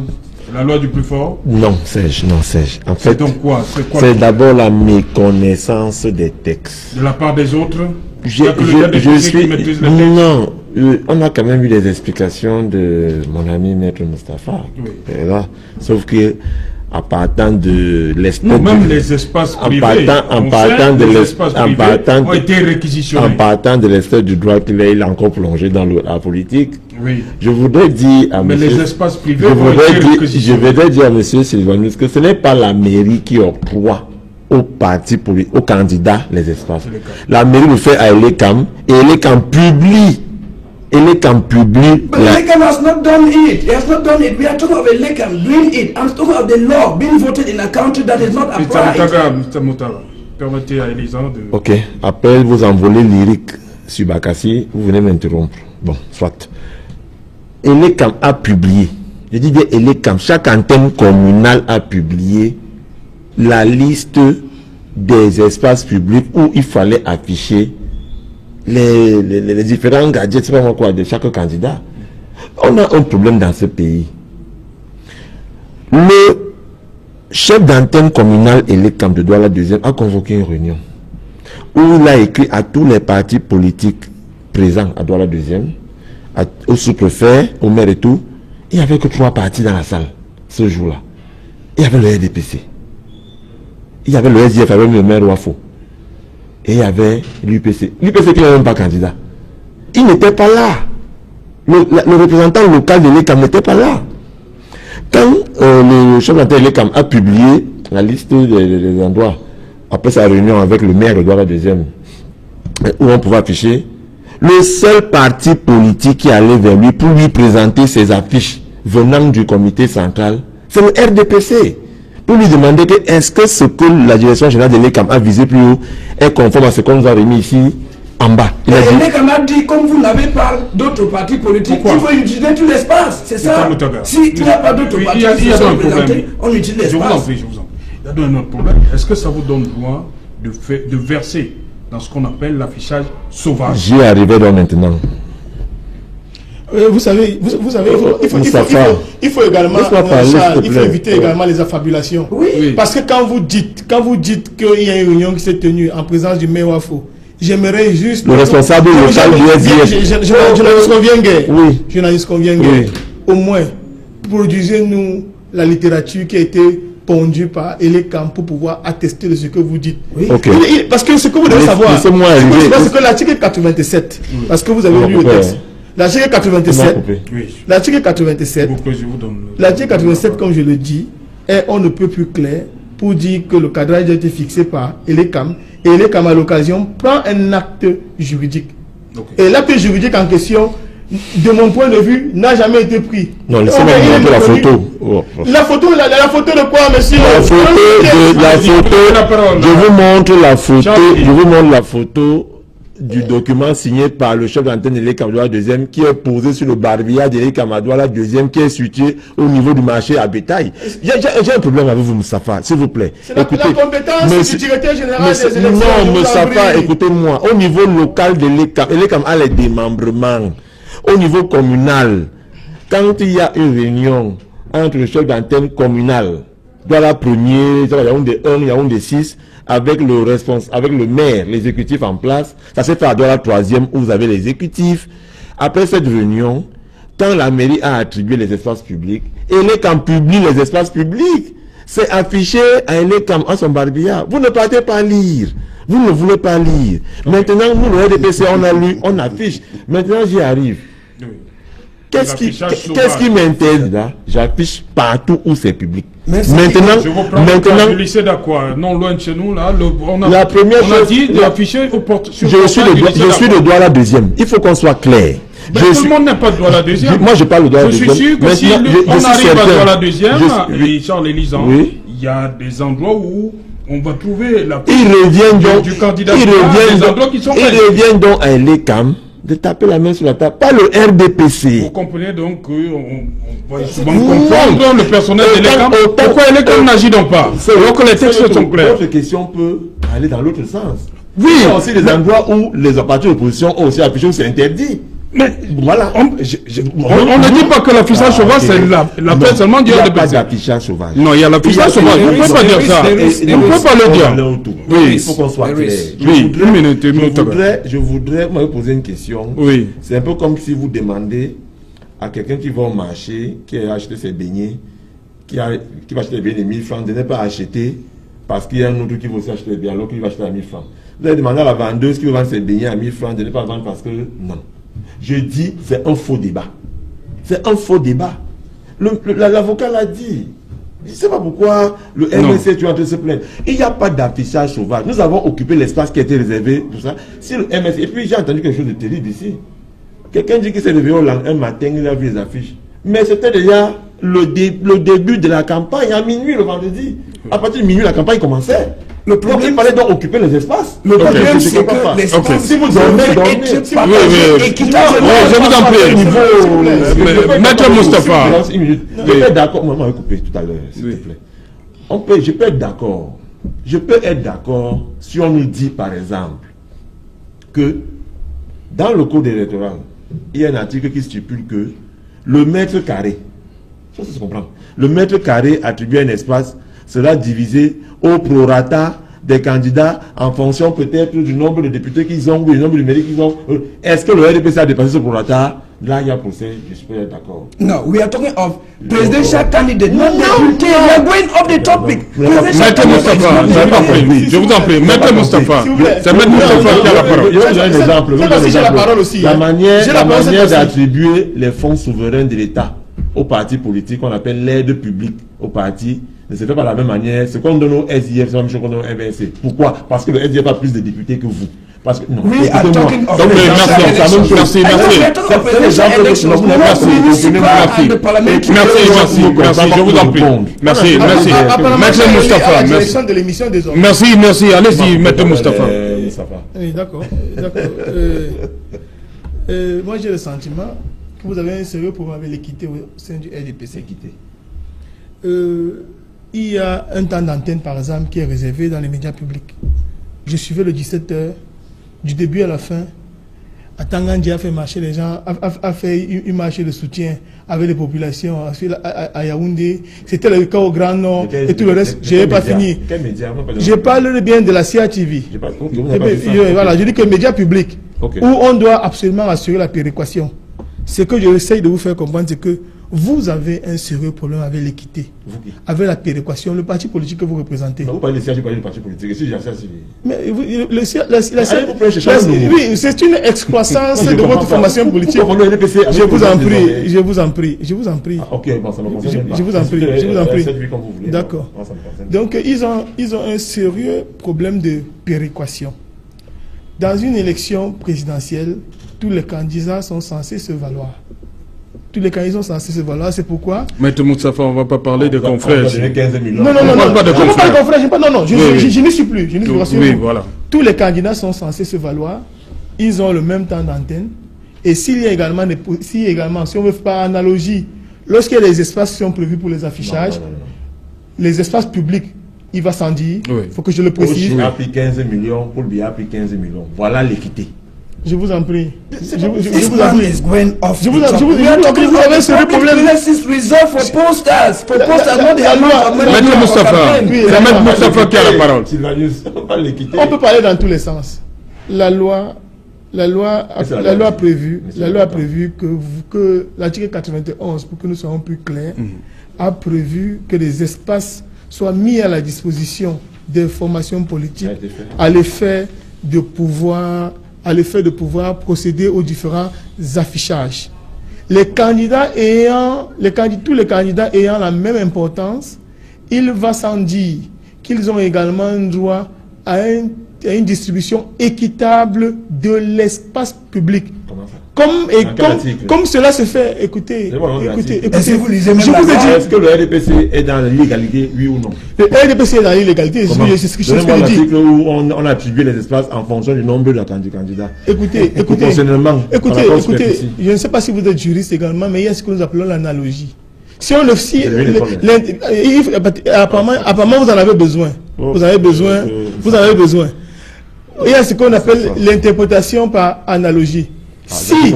la loi du plus fort. Non, Serge. En fait, c'est donc quoi? C'est d'abord la méconnaissance des textes. De la part des autres. Non, on a quand même eu des explications de mon ami Maître Moustapha. Oui. Sauf que en partant de l'espace, même les espaces privés, ont été réquisitionnés. En partant de l'espace du droit qu'il est encore plongé dans la politique. Oui. Je voudrais dire à mais monsieur, les espaces privés je voudrais dire à monsieur Sylvanus que ce n'est pas la mairie qui octroie aux partis politiques, aux candidats les espaces. La mairie le fait à Elekam et Elekam publie. But Elekam has not done it. He has not done it. We are talking of Elekam doing it. I'm talking of the law being voted in a country that is not applied. Mr. Moutara, permettez à Elisa de... Ok, après vous envolez lyrique sur Bakassi, vous venez m'interrompre. Bon, soit. Elekam a publié, je dis bien Elekam, chaque antenne communale a publié la liste des espaces publics où il fallait afficher les différents gadgets, c'est pas moi quoi, de chaque candidat. On a un problème dans ce pays. Le chef d'antenne communale Elekam de Douala 2e a convoqué une réunion où il a écrit à tous les partis politiques présents à Douala 2e, au sous-préfet, au maire et tout. Il n'y avait que 3 partis dans la salle ce jour-là. Il y avait le RDPC. Il y avait le SDF avec le maire Wafo. Et il y avait l'UPC. L'UPC qui n'est même pas candidat. Il n'était pas là. Le représentant local de l'ECAM n'était pas là. Quand le chef d'antenne de l'ECAM a publié la liste des endroits, après sa réunion avec le maire de Douala 2e, où on pouvait afficher, le seul parti politique qui allait vers lui pour lui présenter ses affiches venant du comité central, c'est le RDPC. Pour lui demander que est-ce que ce que la direction générale de l'ECAM a visé plus haut est conforme à ce qu'on nous a remis ici en bas. Il a dit, l'ECAM a dit, comme vous n'avez pas d'autres partis politiques, il faut utiliser tout l'espace. C'est ça. Si il n'y a pas d'autres partis politiques, on utilise l'espace. Je vous en prie. Il y a un autre problème. Est-ce que ça vous donne droit de verser dans ce qu'on appelle l'affichage sauvage? J'y arriverai donc maintenant. Vous savez, il faut également, il faut éviter également les affabulations. Oui. Parce que quand vous dites qu'il y a une réunion qui s'est tenue en présence du maire Wafo, j'aimerais juste... Le responsable local du SDF. Journaliste convient guère. Au moins, produisez-nous la littérature qui a été pondue par Elekam pour pouvoir attester de ce que vous dites. Oui. Okay. Parce que ce que vous devez savoir, c'est que l'article 87, parce que vous avez lu le texte. L'article 87, comme je le dis, est on ne peut plus clair pour dire que le cadrage a été fixé par Elekam et Elekam à l'occasion prend un acte juridique. Okay. Et l'acte juridique en question, de mon point de vue, n'a jamais été pris. Non, laissez-moi montrer la photo. La photo de quoi, monsieur? Je vous montre la photo du document signé par le chef d'antenne de l'Écam Douala deuxième qui est posé sur le barbillard de l'Écam Douala deuxième qui est situé au niveau du marché à bétail. J'ai un problème avec vous, Moustapha, s'il vous plaît. C'est la compétence du directeur général des élections. Non, Moustapha, écoutez-moi. Au niveau local de l'Écam a les démembrements. Au niveau communal, quand il y a une réunion entre le chef d'antenne communal, Douala premier, Yaoundé 1, Yaoundé 6, avec le maire, l'exécutif en place, ça s'est fait à Douala 3e où vous avez l'exécutif. Après cette réunion, quand la mairie a attribué les espaces publics, l'Écam publie les espaces publics. C'est affiché à l'Écam à son barbillard. Vous ne partez pas lire. Vous ne voulez pas lire. Maintenant, nous, le RDPC, on a lu, on affiche. Maintenant, j'y arrive. Qu'est-ce qui m'intéresse là? J'affiche partout où c'est public. Maintenant, du lycée d'Aqua, non loin de chez nous, là, on a dit d'afficher au porte. Je suis de Douala deuxième. Il faut qu'on soit clair. Tout le monde n'a pas de Douala deuxième. Moi, je parle de Douala deuxième. Je suis sûr que si on arrive à Douala deuxième, Richard Élisant, il y a des endroits où on va trouver la du candidat. Ils reviennent donc à l'Écam de taper la main sur la table, pas le RDPC. Vous comprenez donc qu'on va souvent comprendre le personnel de l'Écam. Pourquoi l'Écam n'agit donc pas? Alors que les textes sont clairs. Votre question peut aller dans l'autre sens. Oui. Il y a aussi des endroits où les partis d'opposition ont aussi affiché où c'est interdit. Mais voilà, on ne dit pas que l'affichage sauvage, c'est la paix seulement du RDPC. Il n'y a pas d'affichage sauvage. Non, il y a l'affichage sauvage. On ne peut pas dire ça. On ne peut pas le dire. Oui, il faut qu'on soit clair. Oui, une minute. Je voudrais me poser une question. Oui. C'est un peu comme si vous demandez à quelqu'un qui va au marché, qui a acheté ses beignets, qui va acheter des beignets de 1000 francs, de ne pas acheter parce qu'il y a un autre qui va aussi acheter des beignets alors qu'il va acheter à 1000 francs. Vous allez demander à la vendeuse qui veut vendre ses beignets à 1000 francs de ne pas vendre parce que non. Je dis, c'est un faux débat. C'est un faux débat. L'avocat l'a dit. Je ne sais pas pourquoi le MSC est en train de se plaindre. Il n'y a pas d'affichage sauvage. Nous avons occupé l'espace qui a été réservé pour ça. Si le MSC... Et puis j'ai entendu quelque chose de terrible ici. Quelqu'un dit qu'il s'est réveillé un matin, il a vu les affiches. Mais c'était déjà le début de la campagne, à minuit le vendredi. À partir de minuit, la campagne commençait. Le problème, il fallait donc occuper les espaces. Le problème, c'est que l'espace si vous dormez, je vous en prie. Maître Moustapha. Je peux être d'accord. Moi, on m'a coupé tout à l'heure, s'il te plaît. Je peux être d'accord. Je peux être d'accord si on nous dit, par exemple, que dans le code électoral, il y a un article qui stipule que le mètre carré, ça se comprend, le mètre carré attribué à un espace sera divisé au prorata des candidats en fonction peut-être du nombre de députés qu'ils ont ou du nombre de mairies qu'ils ont. Est-ce que le RDPC a dépassé ce prorata? Là, il y a procès, je suis pas d'accord. No, we are talking of presidential candidate, not deputy. We are going off the topic. Maître Moustapha, j'avais pas compris. Je vous en prie, Maître Moustapha. C'est Maître Moustapha qui a la parole. J'ai un exemple. C'est parce que j'ai la parole aussi. La manière d'attribuer les fonds souverains de l'État aux partis politiques, on appelle l'aide publique aux partis, ne se fait pas de la même manière. Ce qu'on donne au SIF, c'est la même chose qu'on donne au MNC. Pourquoi? Parce que le SIF a plus de députés que vous. Parce que, non, we are talking of merci. Je vous en prie. Merci. Maître Moustapha, merci. Allez-y, Maître Moustapha. Oui, d'accord. Moi, j'ai le sentiment que vous avez un sérieux problème avec l'équité au sein du RDPC. Il y a un temps d'antenne, par exemple, qui est réservé dans les médias publics. Je suivais le 17h, du début à la fin. À Tangandji a fait marcher les gens, a fait une marche de soutien avec les populations. À Yaoundé, c'était le cas au Grand Nord et tout le reste. Je n'ai pas fini. Je parle bien de la CATV. Voilà, je dis que les médias publics, où on doit absolument assurer la péréquation. Ce que je essaye de vous faire comprendre, c'est que vous avez un sérieux problème avec l'équité, avec la péréquation, le parti politique que vous représentez. Vous parlez de CATV, vous parlez du parti politique. Si j'ai mais oui, c'est une excroissance de votre formation politique. Je vous en prie. Ok, bon, ça me concerne. Je vous en prie. D'accord. Donc, ils ont un sérieux problème de péréquation. Dans une élection présidentielle, tous les candidats sont censés se valoir. Tous les candidats sont censés se valoir, c'est pourquoi... Maître Moustapha, on ne va pas parler de confrères. Non, je n'y suis plus. Je ne suis plus. Oui, voilà. Tous les candidats sont censés se valoir. ils ont le même temps d'antenne. Et s'il y a également, si on veut faire analogie, lorsqu'il y a des espaces qui sont prévus pour les affichages, les espaces publics, il va s'en dire, il faut que je le précise. Pour le a pris 15 millions, pour le billet a pris 15 millions. Voilà l'équité. Je vous en prie. Je vous en prie. This man is going off. Je vous en prie. Vous avez ce problème. This is reserved for posters. For posters, not the amount of money. Maître Moustapha, c'est Maître Moustapha qui a la parole. On peut parler dans tous les sens. La loi a prévu que l'article 91, pour que nous soyons plus clairs, a prévu que les espaces soient mis à la disposition des formations politiques à l'effet de pouvoir procéder aux différents affichages. Tous les candidats ayant la même importance, il va sans dire qu'ils ont également droit à une distribution équitable de l'espace public. Comme cela se fait, écoutez. Est-ce que vous lisez même est-ce que le RDPC est dans l'illégalité, oui ou non? Le RDPC est dans l'illégalité, c'est ce que je dis. L'article où on attribue les espaces en fonction du nombre de candidats. Écoutez, je ne sais pas si vous êtes juriste également, mais il y a ce que nous appelons l'analogie. Apparemment, vous en avez besoin. Vous en avez besoin. Il y a ce qu'on appelle l'interprétation par analogie. Si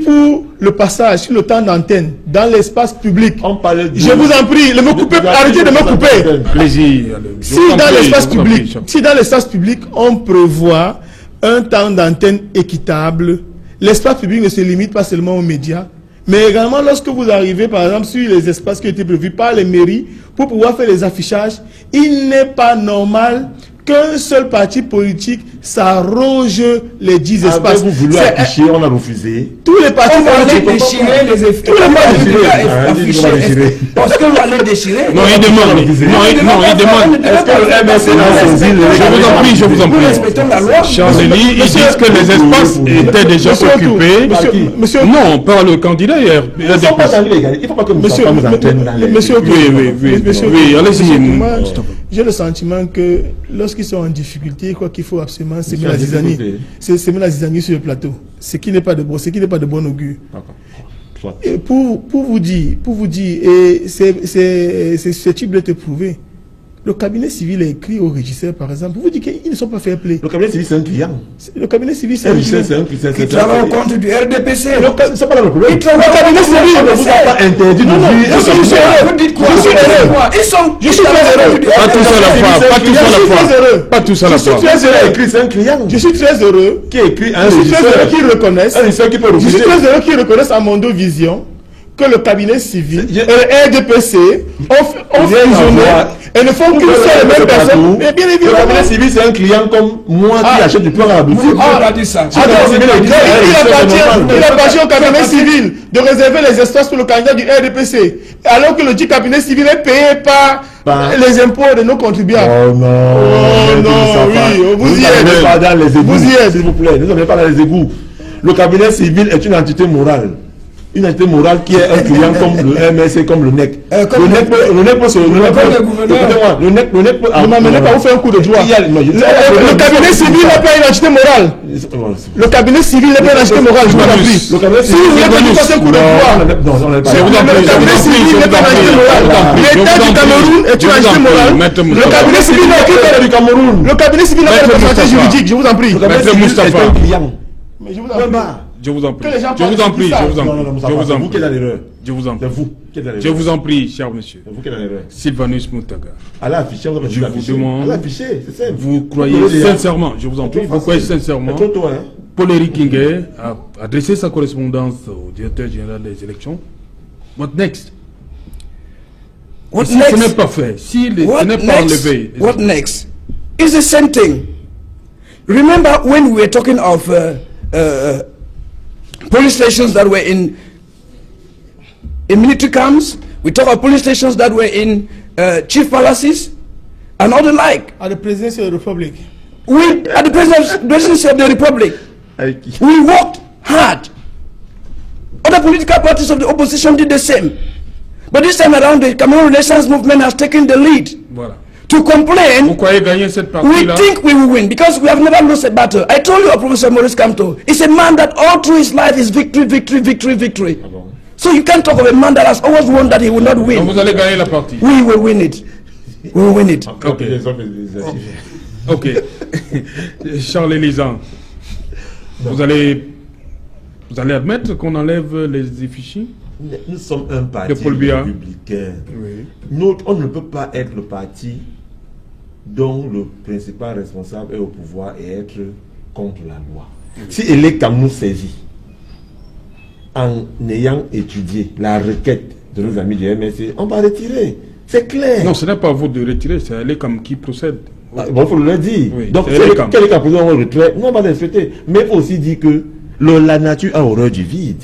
pour le passage sur le temps d'antenne dans l'espace public, je vous en prie, arrêtez de me couper. Si dans l'espace public, on prévoit un temps d'antenne équitable, l'espace public ne se limite pas seulement aux médias, mais également lorsque vous arrivez par exemple sur les espaces qui ont été prévus par les mairies pour pouvoir faire les affichages, il n'est pas normal qu'un seul parti politique s'arroge les 10 espaces. Vous voulez afficher, on a refusé. Tous les partis vont aller déchirer les effets. Parce qu'on va aller déchirer. Non, il demande. Est-ce que le MSC a saisi? Je vous en prie. Nous respectons la loi. Charles-Élie, ils disent que les espaces étaient déjà occupés. Non, par le candidat hier. Il ne faut pas que nous entraînions dans les... Oui, allez-y. J'ai le sentiment que lorsqu'ils sont en difficulté, quoi qu'il faut absolument semer la zizanie sur le plateau. Ce qui n'est pas de bon augure. Et pour vous dire, et c'est susceptible de te prouver. Le cabinet civil a écrit au régisseur, par exemple, pour vous dire qu'ils ne sont pas fair play. Le cabinet civil, c'est un client. Le cabinet civil, c'est un client. Qui travaille au compte du RDPC. C'est pas le problème. Il travaille au cabinet civil. On ne vous a pas interdit de vivre. Vous dites quoi? Je suis très heureux. Pas tous à la fois. C'est un client. Je suis très heureux. Qui écrit un Je suis très heureux qu'ils reconnaissent. Je suis très heureux qu'ils reconnaissent à Mondo Vision que le cabinet civil et le RDPC ont fusionné et ne font qu'une seule et même personne. Mais bien évidemment, le cabinet civil, c'est un client comme moi qui achète du pain à la boutique. Il appartient au cabinet civil de réserver les espaces pour le candidat du RDPC, alors que le dit cabinet civil est payé par les impôts de nos contribuables. Oh non, oui, vous y êtes. Vous y êtes, s'il vous plaît. Ne sommes pas dans les égouts. Le cabinet civil est une entité morale. Une entité morale qui est un client comme le MSC, comme le NEC. Le NEC peut se... Le NEC peut... Ne m'amenez pas vous faire un coup de droit. Le cabinet civil n'est pas une entité morale. Le cabinet civil n'est pas une entité morale, je vous en prie. Si vous voulez pas nous passer un coup de droit, le cabinet civil n'est pas une entité morale. L'État du Cameroun est une entité morale. Le cabinet civil n'est pas du Cameroun. Le cabinet civil n'est pas une personnalité juridique, je vous en prie. Maître Moustapha. Mais je vous en prie. Je vous en prie. Je vous en prie, cher monsieur. Sylvanus Moutaga. Je vous demande. Vous croyez sincèrement, je vous en prie, vous croyez sincèrement, Paul-Éric Kingué a adressé sa correspondance au directeur général des élections. What next? Si ce n'est pas fait, si ce n'est pas enlevé. What next? It's the same thing. Remember when we were talking of police stations that were in military camps, we talk of police stations that were in chief palaces and all the like. At the presidency of the republic. At the presidency of the republic, we worked hard. Other political parties of the opposition did the same. But this time around, the Cameroon Renaissance Movement has taken the lead. Voilà. to complain. Vous croyez gagner cette We partie-là? think we will win because we have never lost a battle. I told you, Professor Maurice Kamto, it's a man that all through his life is victory, victory, victory, victory. Ah bon? So you can't talk of a man that has always won that he will not Donc win. vous allez gagner la partie. We will win it. We will win it. Encore Ok. les hommes législatifs. Ok. Charles Elisan, vous allez admettre qu'on enlève les effigies? Nous sommes un parti De Paul Biya. républicain. Oui. On ne peut pas être le parti dont le principal responsable est au pouvoir et être contre la loi. Si elle est comme nous saisit, en ayant étudié la requête de nos amis du MSC, on va retirer. C'est clair. Non, ce n'est pas à vous de retirer, c'est elle comme qui procède. Ah, bon, il faut le dire. Oui, Donc, c'est si Elecam. quelqu'un a posé un retrait, nous on va le respecter. Mais il faut aussi dire que la nature a horreur du vide.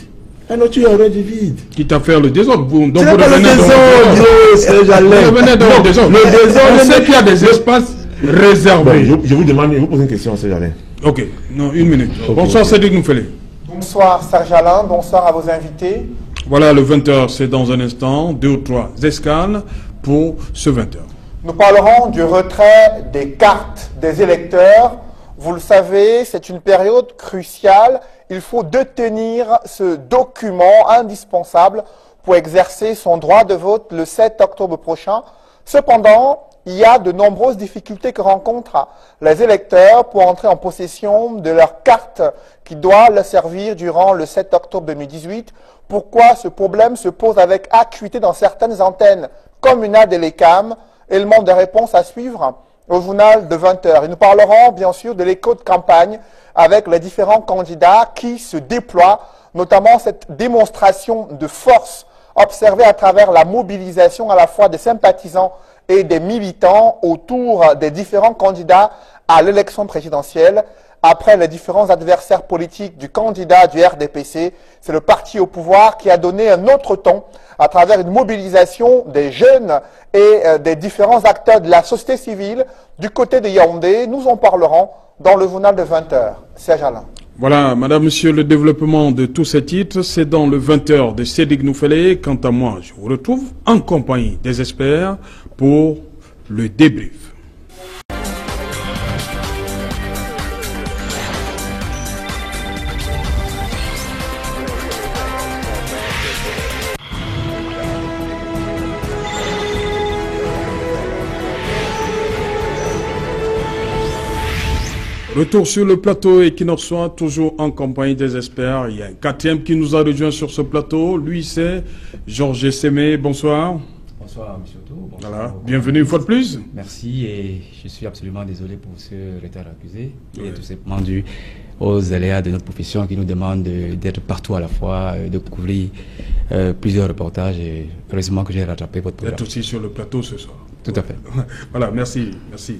La nature a horreur du vide. Quitte à faire le désordre. Donc C'est vous pas le revenez dans désordre, c'est Vous Jalais. revenez dans le désordre. Le désordre, On sait qu'il y a des espaces réservés. Bon, je vous demande, je vous pose une question, c'est Jalais. Ok, non, une minute. Ok, Bonsoir ok. Cédric Noufélé. Bonsoir Serge Alain, bonsoir à vos invités. Voilà, le 20h, c'est dans un instant. 2 ou 3 escales pour ce 20h. Nous parlerons du retrait des cartes des électeurs. Vous le savez, c'est une période cruciale. Il faut détenir ce document indispensable pour exercer son droit de vote le 7 octobre prochain. Cependant, il y a de nombreuses difficultés que rencontrent les électeurs pour entrer en possession de leur carte qui doit leur servir durant le 7 octobre 2018. Pourquoi ce problème se pose avec acuité dans certaines antennes communales de l'ECAM? Élément de réponse à suivre au journal de 20h. Et nous parlerons bien sûr de l'écho de campagne avec les différents candidats qui se déploient, notamment cette démonstration de force observée à travers la mobilisation à la fois des sympathisants et des militants autour des différents candidats à l'élection présidentielle. Après les différents adversaires politiques du candidat du RDPC, c'est le parti au pouvoir qui a donné un autre ton à travers une mobilisation des jeunes et des différents acteurs de la société civile du côté de Yaoundé. Nous en parlerons dans le journal de 20h. Serge Alain. Voilà, madame, monsieur, le développement de tous ces titres, c'est dans le 20h de Cédric Noufélé. Quant à moi, je vous retrouve en compagnie des experts pour le débrief. Retour sur le plateau et qui nous reçoit toujours en compagnie des experts. Il y a un quatrième qui nous a rejoint sur ce plateau. Lui, c'est Georges Sémé. Bonsoir. Bonsoir, M. Otto. Bonsoir. Voilà. Bienvenue une fois de plus. Merci et je suis absolument désolé pour ce retard accusé. Il est tout simplement dû aux aléas de notre profession qui nous demandent d'être partout à la fois, de couvrir plusieurs reportages et heureusement que j'ai rattrapé votre Vous êtes programme. aussi sur le plateau ce soir. Tout à fait. Voilà, merci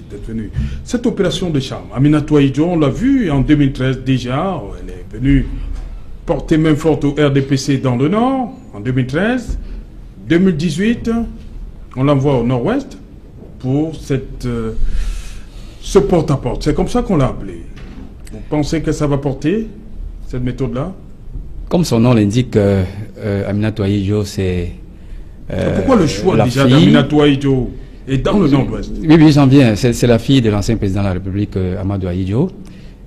d'être venu. Cette opération de charme, Aminatou Ahidjo, on l'a vu en 2013 déjà, elle est venue porter main forte au RDPC dans le Nord, en 2013. 2018, on l'envoie au Nord-Ouest pour ce porte-à-porte. C'est comme ça qu'on l'a appelé. Vous pensez que ça va porter, cette méthode-là? Comme son nom l'indique, Aminatou Ahidjo, c'est Pourquoi le choix la déjà fille- d'Aminatou Ahidjo et dans le Nord-Ouest? Oui, j'en viens. C'est la fille de l'ancien président de la République, Amadou Ahidjo.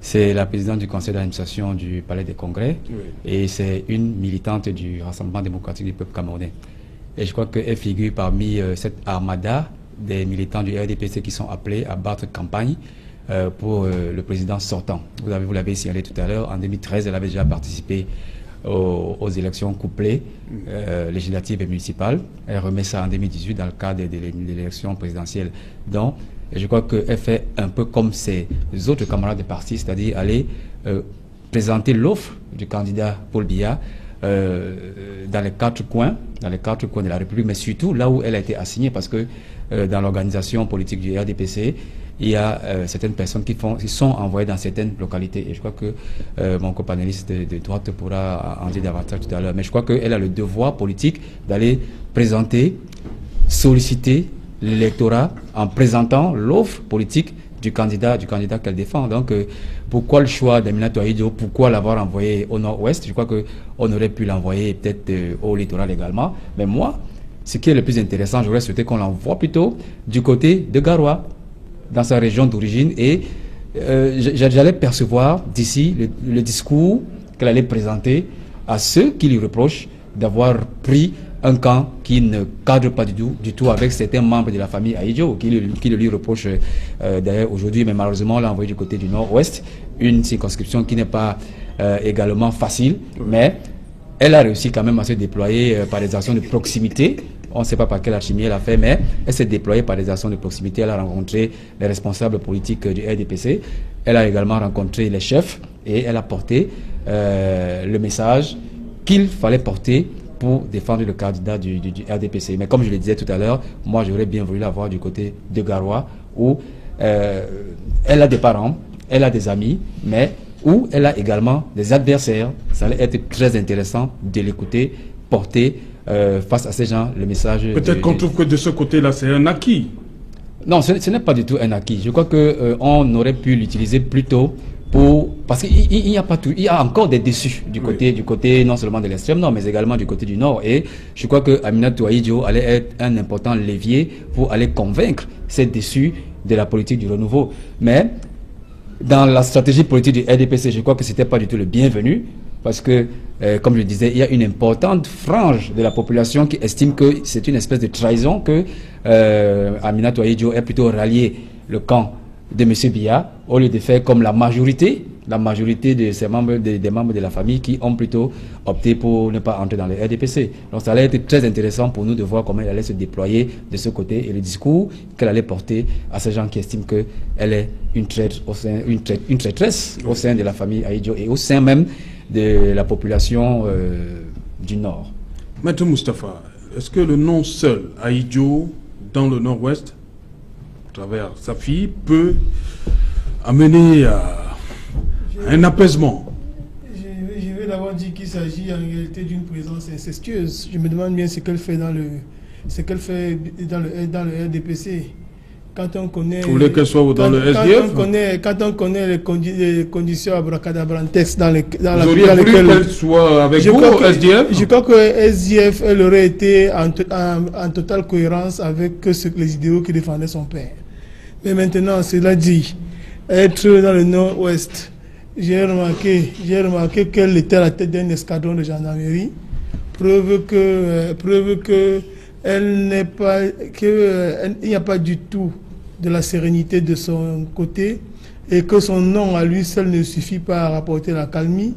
C'est la présidente du conseil d'administration du Palais des Congrès. Oui. Et c'est une militante du Rassemblement démocratique du peuple camerounais. Et je crois qu'elle figure parmi cette armada des militants du RDPC qui sont appelés à battre campagne pour le président sortant. Vous l'avez signalé tout à l'heure. En 2013, elle avait déjà participé aux élections couplées législatives et municipales. Elle remet ça en 2018 dans le cadre de l'élection présidentielle. Donc, je crois qu'elle fait un peu comme ses autres camarades de parti, c'est-à-dire aller présenter l'offre du candidat Paul Biya dans les quatre coins de la République, mais surtout là où elle a été assignée, parce que dans l'organisation politique du RDPC, il y a certaines personnes qui sont envoyées dans certaines localités. Et je crois que mon copanéliste de droite pourra en dire davantage tout à l'heure. Mais je crois qu'elle a le devoir politique d'aller présenter, solliciter l'électorat en présentant l'offre politique du candidat qu'elle défend. Donc, pourquoi le choix d'Aminatou Ahidjo? Pourquoi l'avoir envoyé au Nord-Ouest? Je crois qu'on aurait pu l'envoyer peut-être au littoral également. Mais moi, ce qui est le plus intéressant, j'aurais souhaité qu'on l'envoie plutôt du côté de Garoua, dans sa région d'origine, et j'allais percevoir d'ici le discours qu'elle allait présenter à ceux qui lui reprochent d'avoir pris un camp qui ne cadre pas du tout avec certains membres de la famille Ahidjo, qui le lui reprochent d'ailleurs aujourd'hui, mais malheureusement on l'a envoyé du côté du nord-ouest, une circonscription qui n'est pas également facile, mais elle a réussi quand même à se déployer par des actions de proximité. On ne sait pas par quelle alchimie elle a fait, mais elle s'est déployée par des actions de proximité. Elle a rencontré les responsables politiques du RDPC. Elle a également rencontré les chefs et elle a porté le message qu'il fallait porter pour défendre le candidat du RDPC. Mais comme je le disais tout à l'heure, moi j'aurais bien voulu la voir du côté de Garoua, où elle a des parents, elle a des amis, mais où elle a également des adversaires. Ça allait être très intéressant de l'écouter porter face à ces gens le message. Peut-être qu'on trouve que de ce côté-là, c'est un acquis. Non, ce n'est pas du tout un acquis. Je crois qu'on aurait pu l'utiliser plutôt parce qu'il n'y a pas tout. Il y a encore des déçus du côté non seulement de l'extrême nord, mais également du côté du nord. Et je crois que Aminatou Ahidjo allait être un important levier pour aller convaincre ces déçus de la politique du renouveau. Mais dans la stratégie politique du RDPC, je crois que ce n'était pas du tout le bienvenu. Parce que, comme je le disais, il y a une importante frange de la population qui estime que c'est une espèce de trahison que Aminatou Ahidjo ait plutôt rallié le camp de M. Biya, au lieu de faire comme la majorité de ses membres, des membres de la famille qui ont plutôt opté pour ne pas entrer dans le RDPC. Donc ça allait être très intéressant pour nous de voir comment elle allait se déployer de ce côté et le discours qu'elle allait porter à ces gens qui estiment qu'elle est une traîtresse au sein de la famille Ahidjo et au sein même de la population du Nord. Maître Moustapha, est-ce que le nom seul, Ahidjo, dans le Nord-Ouest, à travers sa fille, peut amener à un apaisement? Je vais d'abord dire qu'il s'agit en réalité d'une présence incestueuse. Je me demande bien ce qu'elle fait dans le RDPC. Quand on connaît, vous voulez qu'elle soit dans le SDF? Quand on connaît les conditions abracadabrantesques dans lesquelles qu'elle soit avec vous au SDF? Je crois que SDF, elle aurait été en totale cohérence avec les idéaux qui défendait son père. Mais maintenant, cela dit, être dans le nord-ouest, j'ai remarqué qu'elle était à la tête d'un escadron de gendarmerie, preuve que il n'y a pas du tout de la sérénité de son côté et que son nom à lui seul ne suffit pas à rapporter la calmie,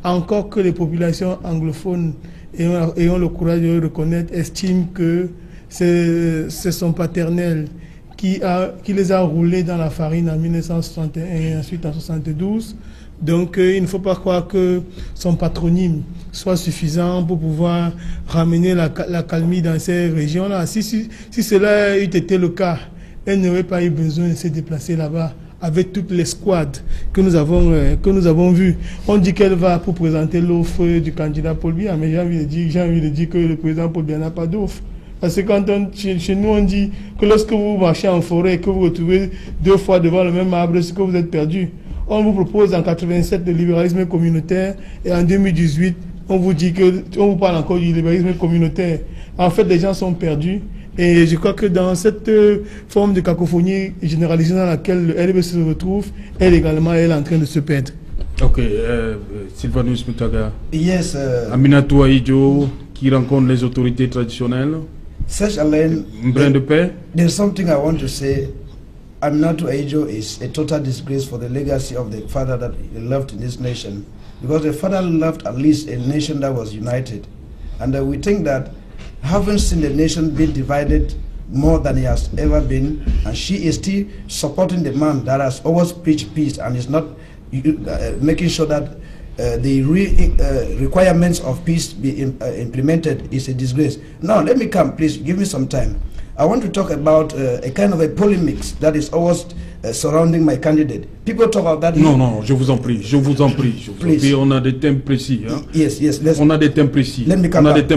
encore que les populations anglophones ayant le courage de le reconnaître estiment que c'est son paternel qui les a roulés dans la farine en 1961 et ensuite en 1972. Donc il ne faut pas croire que son patronyme soit suffisant pour pouvoir ramener la calmie dans ces régions-là. Si cela eût été le cas, elle n'aurait pas eu besoin de se déplacer là-bas avec toute l'escouade que nous avons vue. On dit qu'elle va pour présenter l'offre du candidat Paul Biya, mais j'ai envie de dire que le président Paul Biya n'a pas d'offre. Parce que chez nous, on dit que lorsque vous marchez en forêt et que vous vous retrouvez 2 fois devant le même arbre, c'est que vous êtes perdu. On vous propose en 87 le libéralisme communautaire et en 2018, on vous parle encore du libéralisme communautaire. En fait, les gens sont perdus et je crois que dans cette forme de cacophonie généralisée dans laquelle le LB se retrouve, elle également est en train de se perdre. Ok, Sylvanus Mutaga. Yes. Aminatou Ahidjo qui rencontre les autorités traditionnelles. Such Alain, brin de paix. There's something I want to say. Aminatou Ahidjo is a total disgrace for the legacy of the father that he left in this nation. Because the father left at least a nation that was united. And we think that having seen the nation being divided more than he has ever been, and she is still supporting the man that has always preached peace and is not making sure that the requirements of peace be implemented, is a disgrace. Now, let me come, please, give me some time. I want to talk about a kind of a polemics that is always surrounding my candidate. People talk about that. Non, je vous en prie, on a des thèmes précis. Hein? Yes. On a des thèmes précis. Let me come back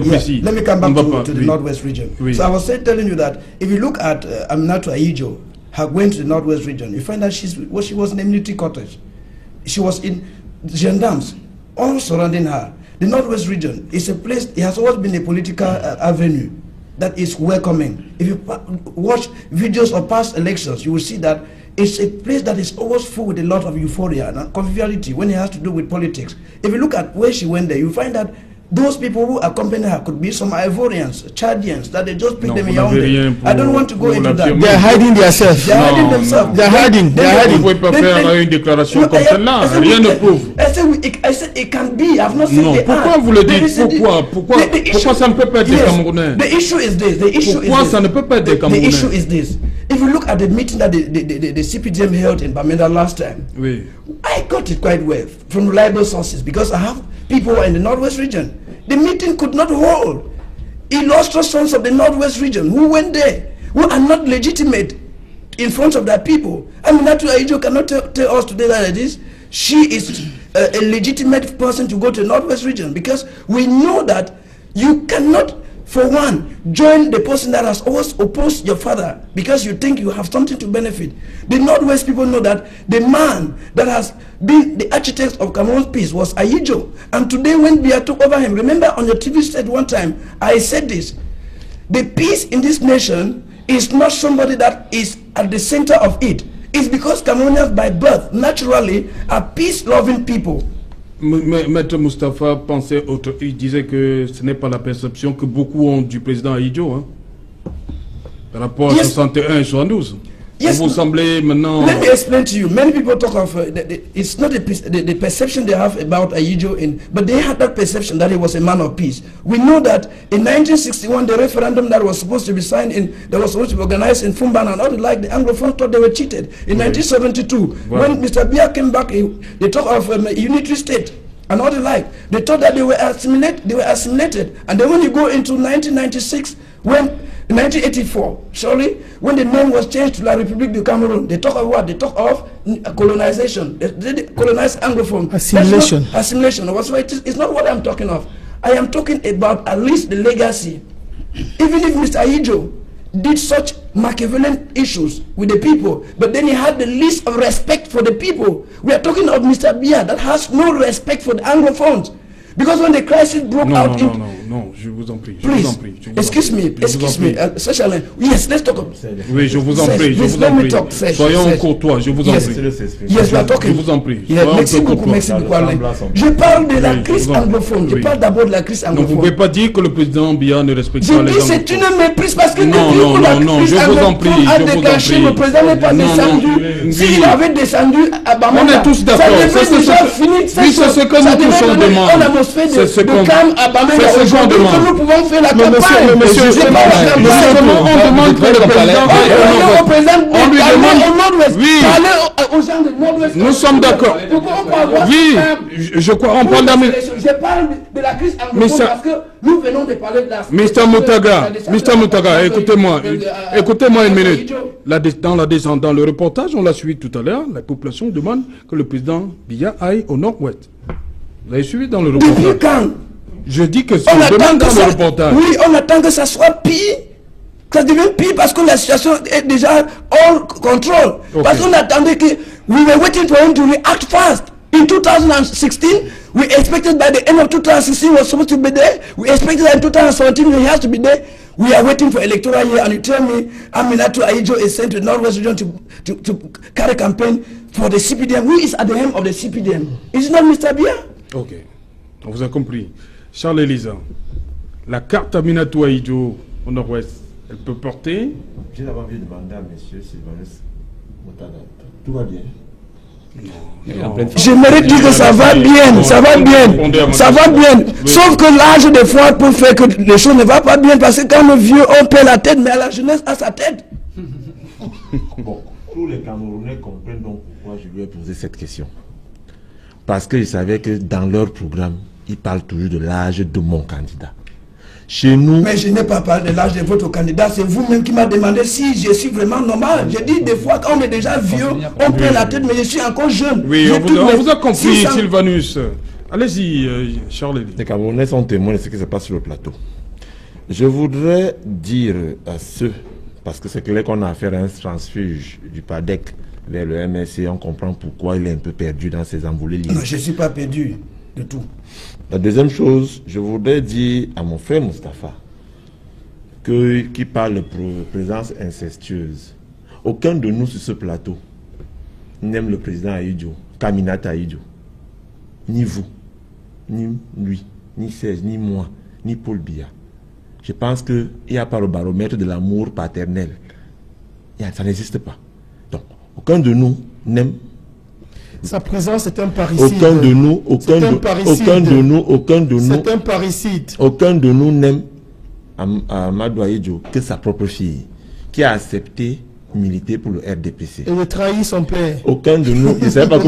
to the Northwest region. Oui. So I was telling you that if you look at Aminatou Ahidjo, her going to the Northwest region, you find that she was in a military cottage. She was in gendarmes, all surrounding her. The Northwest region is a place, it has always been a political avenue. that is welcoming. If you watch videos of past elections, you will see that it's a place that is always full with a lot of euphoria and conviviality when it has to do with politics. If you look at where she went there, you find that those people who accompany her could be some Ivorians, Chadians, that they just pick them in Yaoundé. I don't want to go into that. They are hiding themselves. They are hiding themselves. They are hiding. They are hiding. Vous ne pouvez pas faire une déclaration comme celle-là. Rien ne prouve. I said it can be. I've not said non, pourquoi vous le dites? Pourquoi ça ne peut pas être des Camerounais? The issue is this. Pourquoi ça ne peut pas être des Camerounais? The issue is this. If you look at the meeting that the CPDM held in Bamenda last time, oui. I got it quite well from reliable sources because I have people in the Northwest region. The meeting could not hold. Illustrious sons of the Northwest region who went there, who are not legitimate in front of their people. Aminatu Ahidjo cannot tell us today that it is. She is a legitimate person to go to the Northwest region because we know that you cannot, for one, join the person that has always opposed your father because you think you have something to benefit. The Northwest people know that the man that has been the architect of Cameroon's peace was Ahidjo. And today when Biya took over him, remember on your TV set one time, I said this, the peace in this nation is not somebody that is at the center of it. It's because Cameroonians by birth, naturally, are peace-loving people. Maître Moustapha pensait autre, il disait que ce n'est pas la perception que beaucoup ont du président Ahidjo, hein, par rapport à 61 et 72. Yes, vous semblez maintenant... Let me explain to you. Many people talk of it's not the perception they have about Ahidjo, but they had that perception that he was a man of peace. We know that in 1961, the referendum that was supposed to be signed in, that was supposed to be organized in Fumban and all like the Anglophone thought they were cheated. In 1972, when Mr. Biya came back, they talk of a unitary state and all the like. They thought that they were assimilated. And then when you go into 1996, when 1984, sorry, when the name was changed to La République du Cameroon, they talk of what? They talk of colonization. They colonized Anglophone. Assimilation. Assimilation. It's not what I'm talking of. I am talking about at least the legacy. Even if Mr. Ahidjo did such Machiavellian issues with the people, but then he had the least of respect for the people. We are talking of Mr. Biya that has no respect for the Anglophones. Because when the crisis broke out... Non, je vous en prie. Please, excuse me, Socialin. Yes, let's talk. Oui, je vous en prie, Soyons courtois, je vous en prie. Yes, we are talking. Je vous en prie. Merci beaucoup, Alain. Je parle de la crise anglophone. Je parle d'abord de la crise anglophone. Vous ne pouvez pas dire que le président Biya ne respecte pas les anglophones. Je dis c'est une méprise parce que non, je vous en prie, le président n'est pas descendu. S'il avait descendu à Bamenda, on est tous d'accord. C'est ce que nous tous on demande. C'est ce qu'on demande. Nous pouvons faire la campagne. Monsieur, on demande que le président on lui demande aux gens de Nord-Ouest. Nous sommes d'accord. Oui, je crois on parle je parle de la crise anglophone parce que nous venons de parler de la... Mr. Moutaga, écoutez-moi une minute. Dans le reportage, on l'a suivi tout à l'heure, la population demande que le président Biya aille au Nord-Ouest. Vous avez suivi dans le reportage? Depuis quand? Je dis que c'est on demande dans le reportage. Oui, on attend que ça soit pire. Ça devient pire parce que la situation est déjà hors contrôle. Okay. Parce qu'on attendait que... We were waiting for him to react fast. In 2016, we expected by the end of 2016 he was supposed to be there. We expected that in 2017 he has to be there. We are waiting for electoral year and you tell me Aminatu Ahidjo is sent to the Northwest region to carry campaign for the CPDM. Who is at the helm of the CPDM? Is it not Mr. Biya? Ok, on vous a compris. Charles Elisa, la carte Aminatu Ahidjo au Nord-Ouest, elle peut porter? J'ai d'abord envie de demander à M. Sylvanus Moutaga. Tout va bien? J'aimerais dire que ça va bien, ça va bien. Sauf que l'âge des fois peut faire que les choses ne vont pas bien parce que quand le vieux on perd la tête, mais la jeunesse a sa tête. Bon, tous les Camerounais comprennent donc pourquoi je lui ai posé cette question. Parce qu'ils savaient que dans leur programme, ils parlent toujours de l'âge de mon candidat. Chez nous... Mais je n'ai pas parlé de l'âge de votre candidat, c'est vous-même qui m'avez demandé si je suis vraiment normal. Je dis des fois quand on est déjà vieux, on prend la tête, mais je suis encore jeune. Oui, on vous a compris, Sylvanus. Allez-y, Charles. Les Camerounais sont témoins de ce qui se passe sur le plateau. Je voudrais dire à ceux, parce que c'est clair qu'on a affaire à un transfuge du PADEC vers le MSC, on comprend pourquoi il est un peu perdu dans ses envolées libres. Non, je ne suis pas perdu du tout. La deuxième chose, je voudrais dire à mon frère Moustapha qui parle de présence incestueuse. Aucun de nous sur ce plateau n'aime le président Ahidjo, Aminata Ahidjo. Ni vous, ni lui, ni Serge, ni moi, ni Paul Biya. Je pense qu'il n'y a pas le baromètre de l'amour paternel. Ça n'existe pas. Donc, aucun de nous n'aime. Sa présence est un parricide. Aucun de nous n'aime Amadou Ahidjo que sa propre fille, qui a accepté militer pour le RDPC. Et de trahir son père. Aucun de nous. Je ne savais pas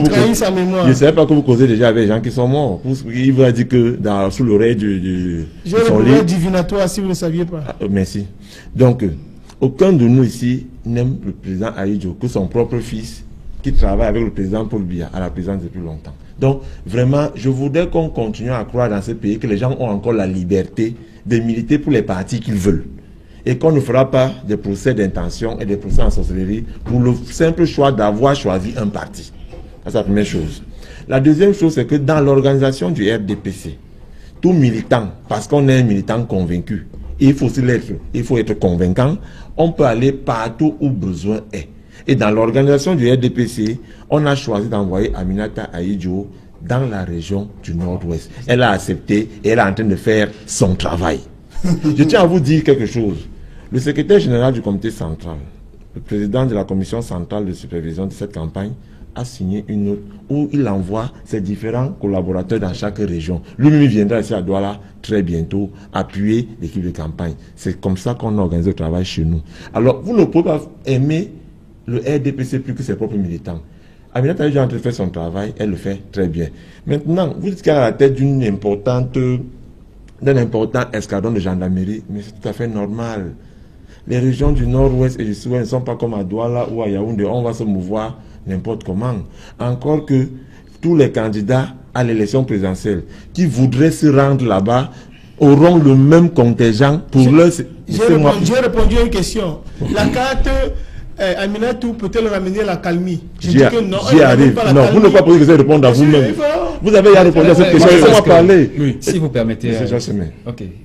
que vous causez déjà avec les gens qui sont morts. Il vous a dit que sous l'oreille du j'ai l'oreille divinatoire si vous ne saviez pas. Merci. Donc, aucun de nous ici n'aime le président Ahidjo que son propre fils qui travaille avec le président Paul Biya à la présidence depuis longtemps. Donc, vraiment, je voudrais qu'on continue à croire dans ce pays que les gens ont encore la liberté de militer pour les partis qu'ils veulent. Et qu'on ne fera pas des procès d'intention et des procès en sorcellerie pour le simple choix d'avoir choisi un parti. C'est la première chose. La deuxième chose, c'est que dans l'organisation du RDPC, tout militant, parce qu'on est un militant convaincu, il faut aussi l'être, il faut être convaincant, on peut aller partout où besoin est. Et dans l'organisation du RDPC, on a choisi d'envoyer Aminata Ahidjo dans la région du Nord-Ouest. Elle a accepté et elle est en train de faire son travail. Je tiens à vous dire quelque chose. Le secrétaire général du comité central, le président de la commission centrale de supervision de cette campagne, a signé une note où il envoie ses différents collaborateurs dans chaque région. Lui-même viendra ici à Douala très bientôt appuyer l'équipe de campagne. C'est comme ça qu'on organise le travail chez nous. Alors, vous ne pouvez pas aimer le RDPC plus que ses propres militants. Aminata Ahidjo est en train de faire son travail, elle le fait très bien. Maintenant, vous dites qu'elle est à la tête d'un important escadron de gendarmerie, mais c'est tout à fait normal. Les régions du Nord-Ouest et du Sud-Ouest ne sont pas comme à Douala ou à Yaoundé, on va se mouvoir n'importe comment. Encore que tous les candidats à l'élection présidentielle qui voudraient se rendre là-bas auront le même contingent pour leur... J'ai répondu à une question. La carte... Aminatou peut-elle ramener la calmie? Je dis que non. J'y arrive. Non, vous ne pouvez pas poser que ça répondre à vous-même. Vous avez déjà répondu à cette question. Laissez-moi parler. Oui. Si vous permettez.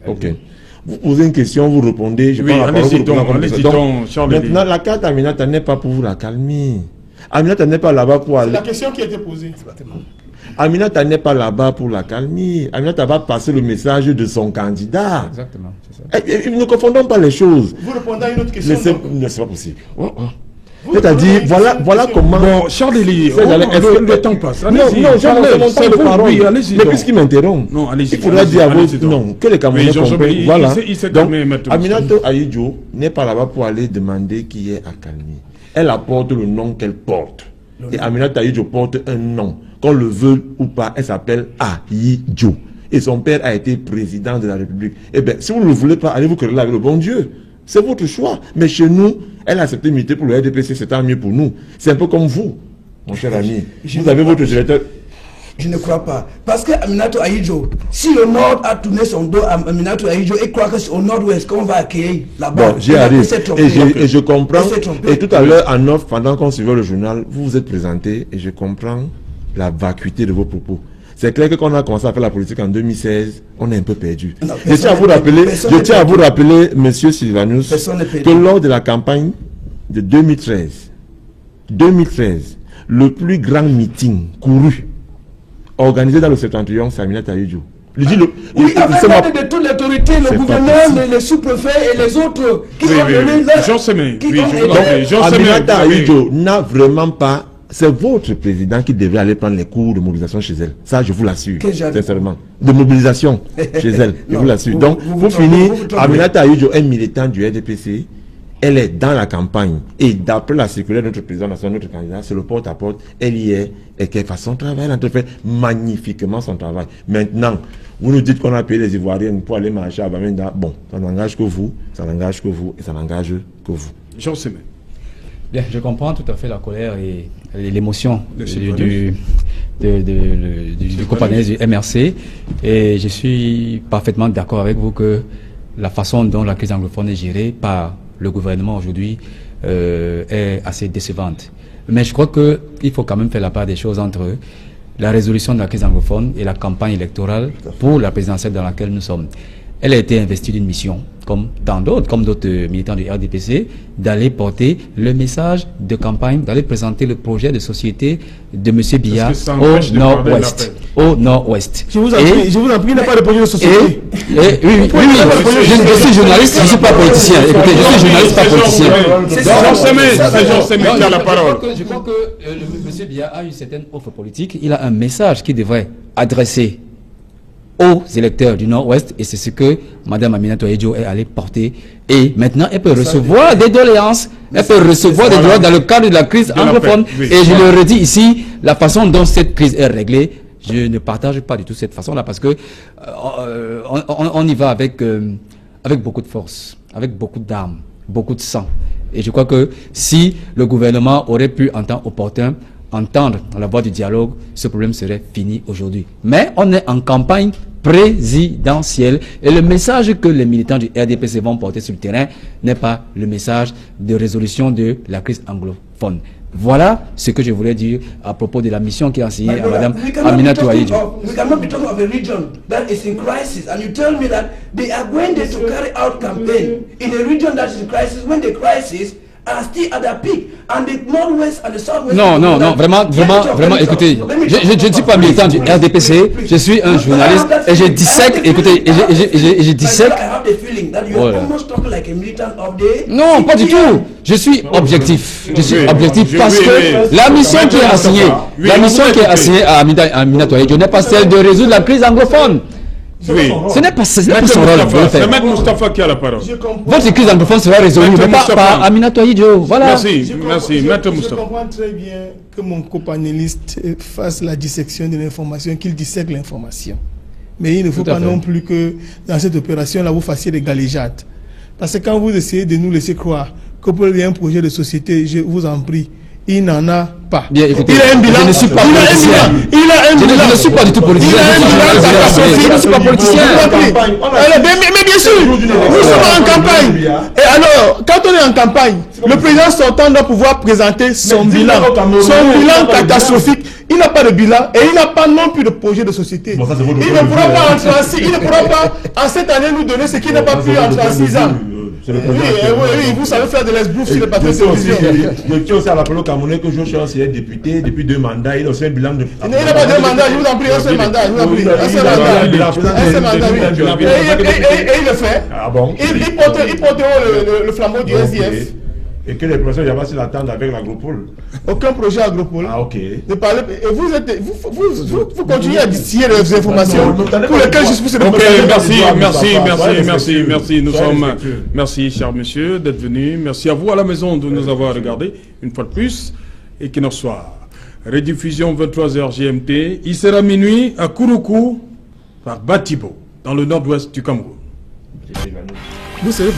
Ok. Vous posez une question, vous répondez. Je prends la parole. Maintenant, la carte Aminata n'est pas pour vous la calmie. Aminata n'est pas là-bas pour aller. C'est la question qui a été posée. Aminata n'est pas là-bas pour la calmie. Aminata va passer le message de son candidat. Exactement, c'est ça. Ne confondons pas les choses. Vous répondez à une autre question. C'est pas possible. C'est-à-dire, voilà comment... Bon, Charles Elie, le temps passe. Non, c'est le parole. Mais puisqu'il m'interrompt, il faudra dire à vous, non, que les Camerounais comprennent. Voilà. Donc, Aminata Ahidjo n'est pas là-bas pour aller demander qui est à calmer. Elle apporte le nom qu'elle porte. Et Aminata Ahidjo porte un nom. Qu'on le veut ou pas, elle s'appelle Ahidjo. Et son père a été président de la République. Eh bien, si vous ne le voulez pas, allez vous quereller avec le bon Dieu. C'est votre choix. Mais chez nous, elle a accepté de militer pour le RDPC, c'est tant mieux pour nous. C'est un peu comme vous, mon cher ami. Vous avez votre directeur. Je ne crois pas. Parce que Aminata Ahidjo, si le Nord a tourné son dos à Aminata Ahidjo et croit que c'est au Nord-Ouest qu'on va accueillir là-bas. Bon, j'y arrive. Et je comprends. Et tout à l'heure, en off, pendant qu'on suivait le journal, vous vous êtes présenté et je comprends la vacuité de vos propos. C'est clair que quand on a commencé à faire la politique en 2016, on est un peu perdu. Je tiens à vous rappeler, monsieur Sylvanus, que lors de la campagne de 2013, le plus grand meeting couru, organisé dans le Septentrion, c'est Aminata Ahidjo. Oui, avec de toute l'autorité, le gouverneur, les sous-préfets et les autres qui ont donné leur... Aminata Ahidjo n'a vraiment pas... C'est votre président qui devrait aller prendre les cours de mobilisation chez elle. Ça, je vous l'assure, sincèrement. De mobilisation chez elle, je vous l'assure. Donc, pour finir, Aminata Ahidjo est militant du RDPC. Elle est dans la campagne. Et d'après la circulaire de notre président national, notre candidat, c'est le porte-à-porte. Elle y est et qu'elle fasse son travail. Elle a fait magnifiquement son travail. Maintenant, vous nous dites qu'on a payé les Ivoiriennes pour aller marcher à Bamenda. Bon, ça n'engage que vous, ça n'engage que vous et ça n'engage que vous. Jean Semé. Bien, je comprends tout à fait la colère et l'émotion du compagnon du MRC et je suis parfaitement d'accord avec vous que la façon dont la crise anglophone est gérée par le gouvernement aujourd'hui est assez décevante. Mais je crois qu'il faut quand même faire la part des choses entre la résolution de la crise anglophone et la campagne électorale pour la présidentielle dans laquelle nous sommes. elle a été investie d'une mission, comme tant d'autres, comme d'autres militants du RDPC, d'aller porter le message de campagne, d'aller présenter le projet de société de M. Biya au Nord-Ouest. Au Nord-Ouest. Je vous en prie, il n'a pas de projet de société. Oui, je suis journaliste, je ne suis pas politicien. Écoutez, je suis journaliste, pas politicien. Jean-Sémé, tu as la parole. Je crois que M. Biya a une certaine offre politique. Il a un message qu'il devrait adresser aux électeurs du Nord-Ouest, et c'est ce que Mme Aminata Touahidjo est allée porter. Et maintenant, elle peut recevoir des doléances, elle peut recevoir des doléances dans le cadre de la crise anglophone. Et je le redis ici, la façon dont cette crise est réglée, je ne partage pas du tout cette façon-là, parce que on y va avec beaucoup de force, avec beaucoup d'armes, beaucoup de sang. Et je crois que si le gouvernement aurait pu, en temps opportun, entendre la voix du dialogue, ce problème serait fini aujourd'hui. Mais on est en campagne présidentielle et le message que les militants du RDPC vont porter sur le terrain n'est pas le message de résolution de la crise anglophone. Voilà ce que je voulais dire à propos de la mission qui est assignée à Mme Aminata Touahidjo. We cannot be talking of a region that is in crisis, and you tell me that they are going there to carry out campaign in a region that is in crisis when the crisis are still at their peak, and the Northwest and the Southwest. Non, vraiment, écoutez, je ne suis pas militant du RDPC, je suis un journaliste et je dissèque, écoutez, et je dissèque. Non, pas du tout. Je suis objectif. Je suis objectif parce que la mission qui est assignée à Aminata Touahidjo n'est pas celle de résoudre la crise anglophone. Oui. Ce n'est pas son rôle. C'est M. Moustapha qui a la parole. Votre crise anglophone sera résolue, mais pas par Aminata Touahidjo. Voilà. Merci, Maître Moustapha. Je comprends très bien que mon copanéliste fasse la dissection de l'information, qu'il dissèque l'information. Mais il ne faut pas non plus que dans cette opération-là, vous fassiez des galéjades. Parce que quand vous essayez de nous laisser croire que pour un projet de société, je vous en prie, il n'en a pas. Bien, écoutez, il a un bilan. Je ne suis pas politicien. Je ne suis pas du tout politicien. Je ne suis pas politicien. Mais bien sûr, nous sommes en campagne. Et alors, quand on est en campagne, le président sortant doit pouvoir présenter son bilan. Son bilan catastrophique. Il n'a pas de bilan et il n'a pas non plus de projet de société. Il ne pourra pas entrer en 6, il ne pourra pas en cette année nous donner ce qu'il n'a pas pu entrer en 6 ans. Oui, vous savez faire de l'esbrouf sur le papier de télévision. Je tiens aussi à rappeler au Camerounais que Joe Chance est député depuis 2 mandats. Il a aussi un bilan de. Il n'a pas 2 mandats, je vous en prie, un seul mandat. Un seul mandat, oui. Et il le fait. Ah bon? Il porte le flambeau du SDF. Et que les professeurs Yabassi l'attendent avec l'agropole. Aucun projet agropole. Ah, ok. De parler, et vous continuez à distiller les informations pour lesquelles je suis poussé de merci. Merci, cher monsieur, d'être venu. Merci à vous à la maison de nous avoir regardé une fois de plus. Et qu'il en soit. Rediffusion 23h GMT. Il sera minuit à Kouroukou par Batibo, dans le nord-ouest du Cameroun. Vous savez,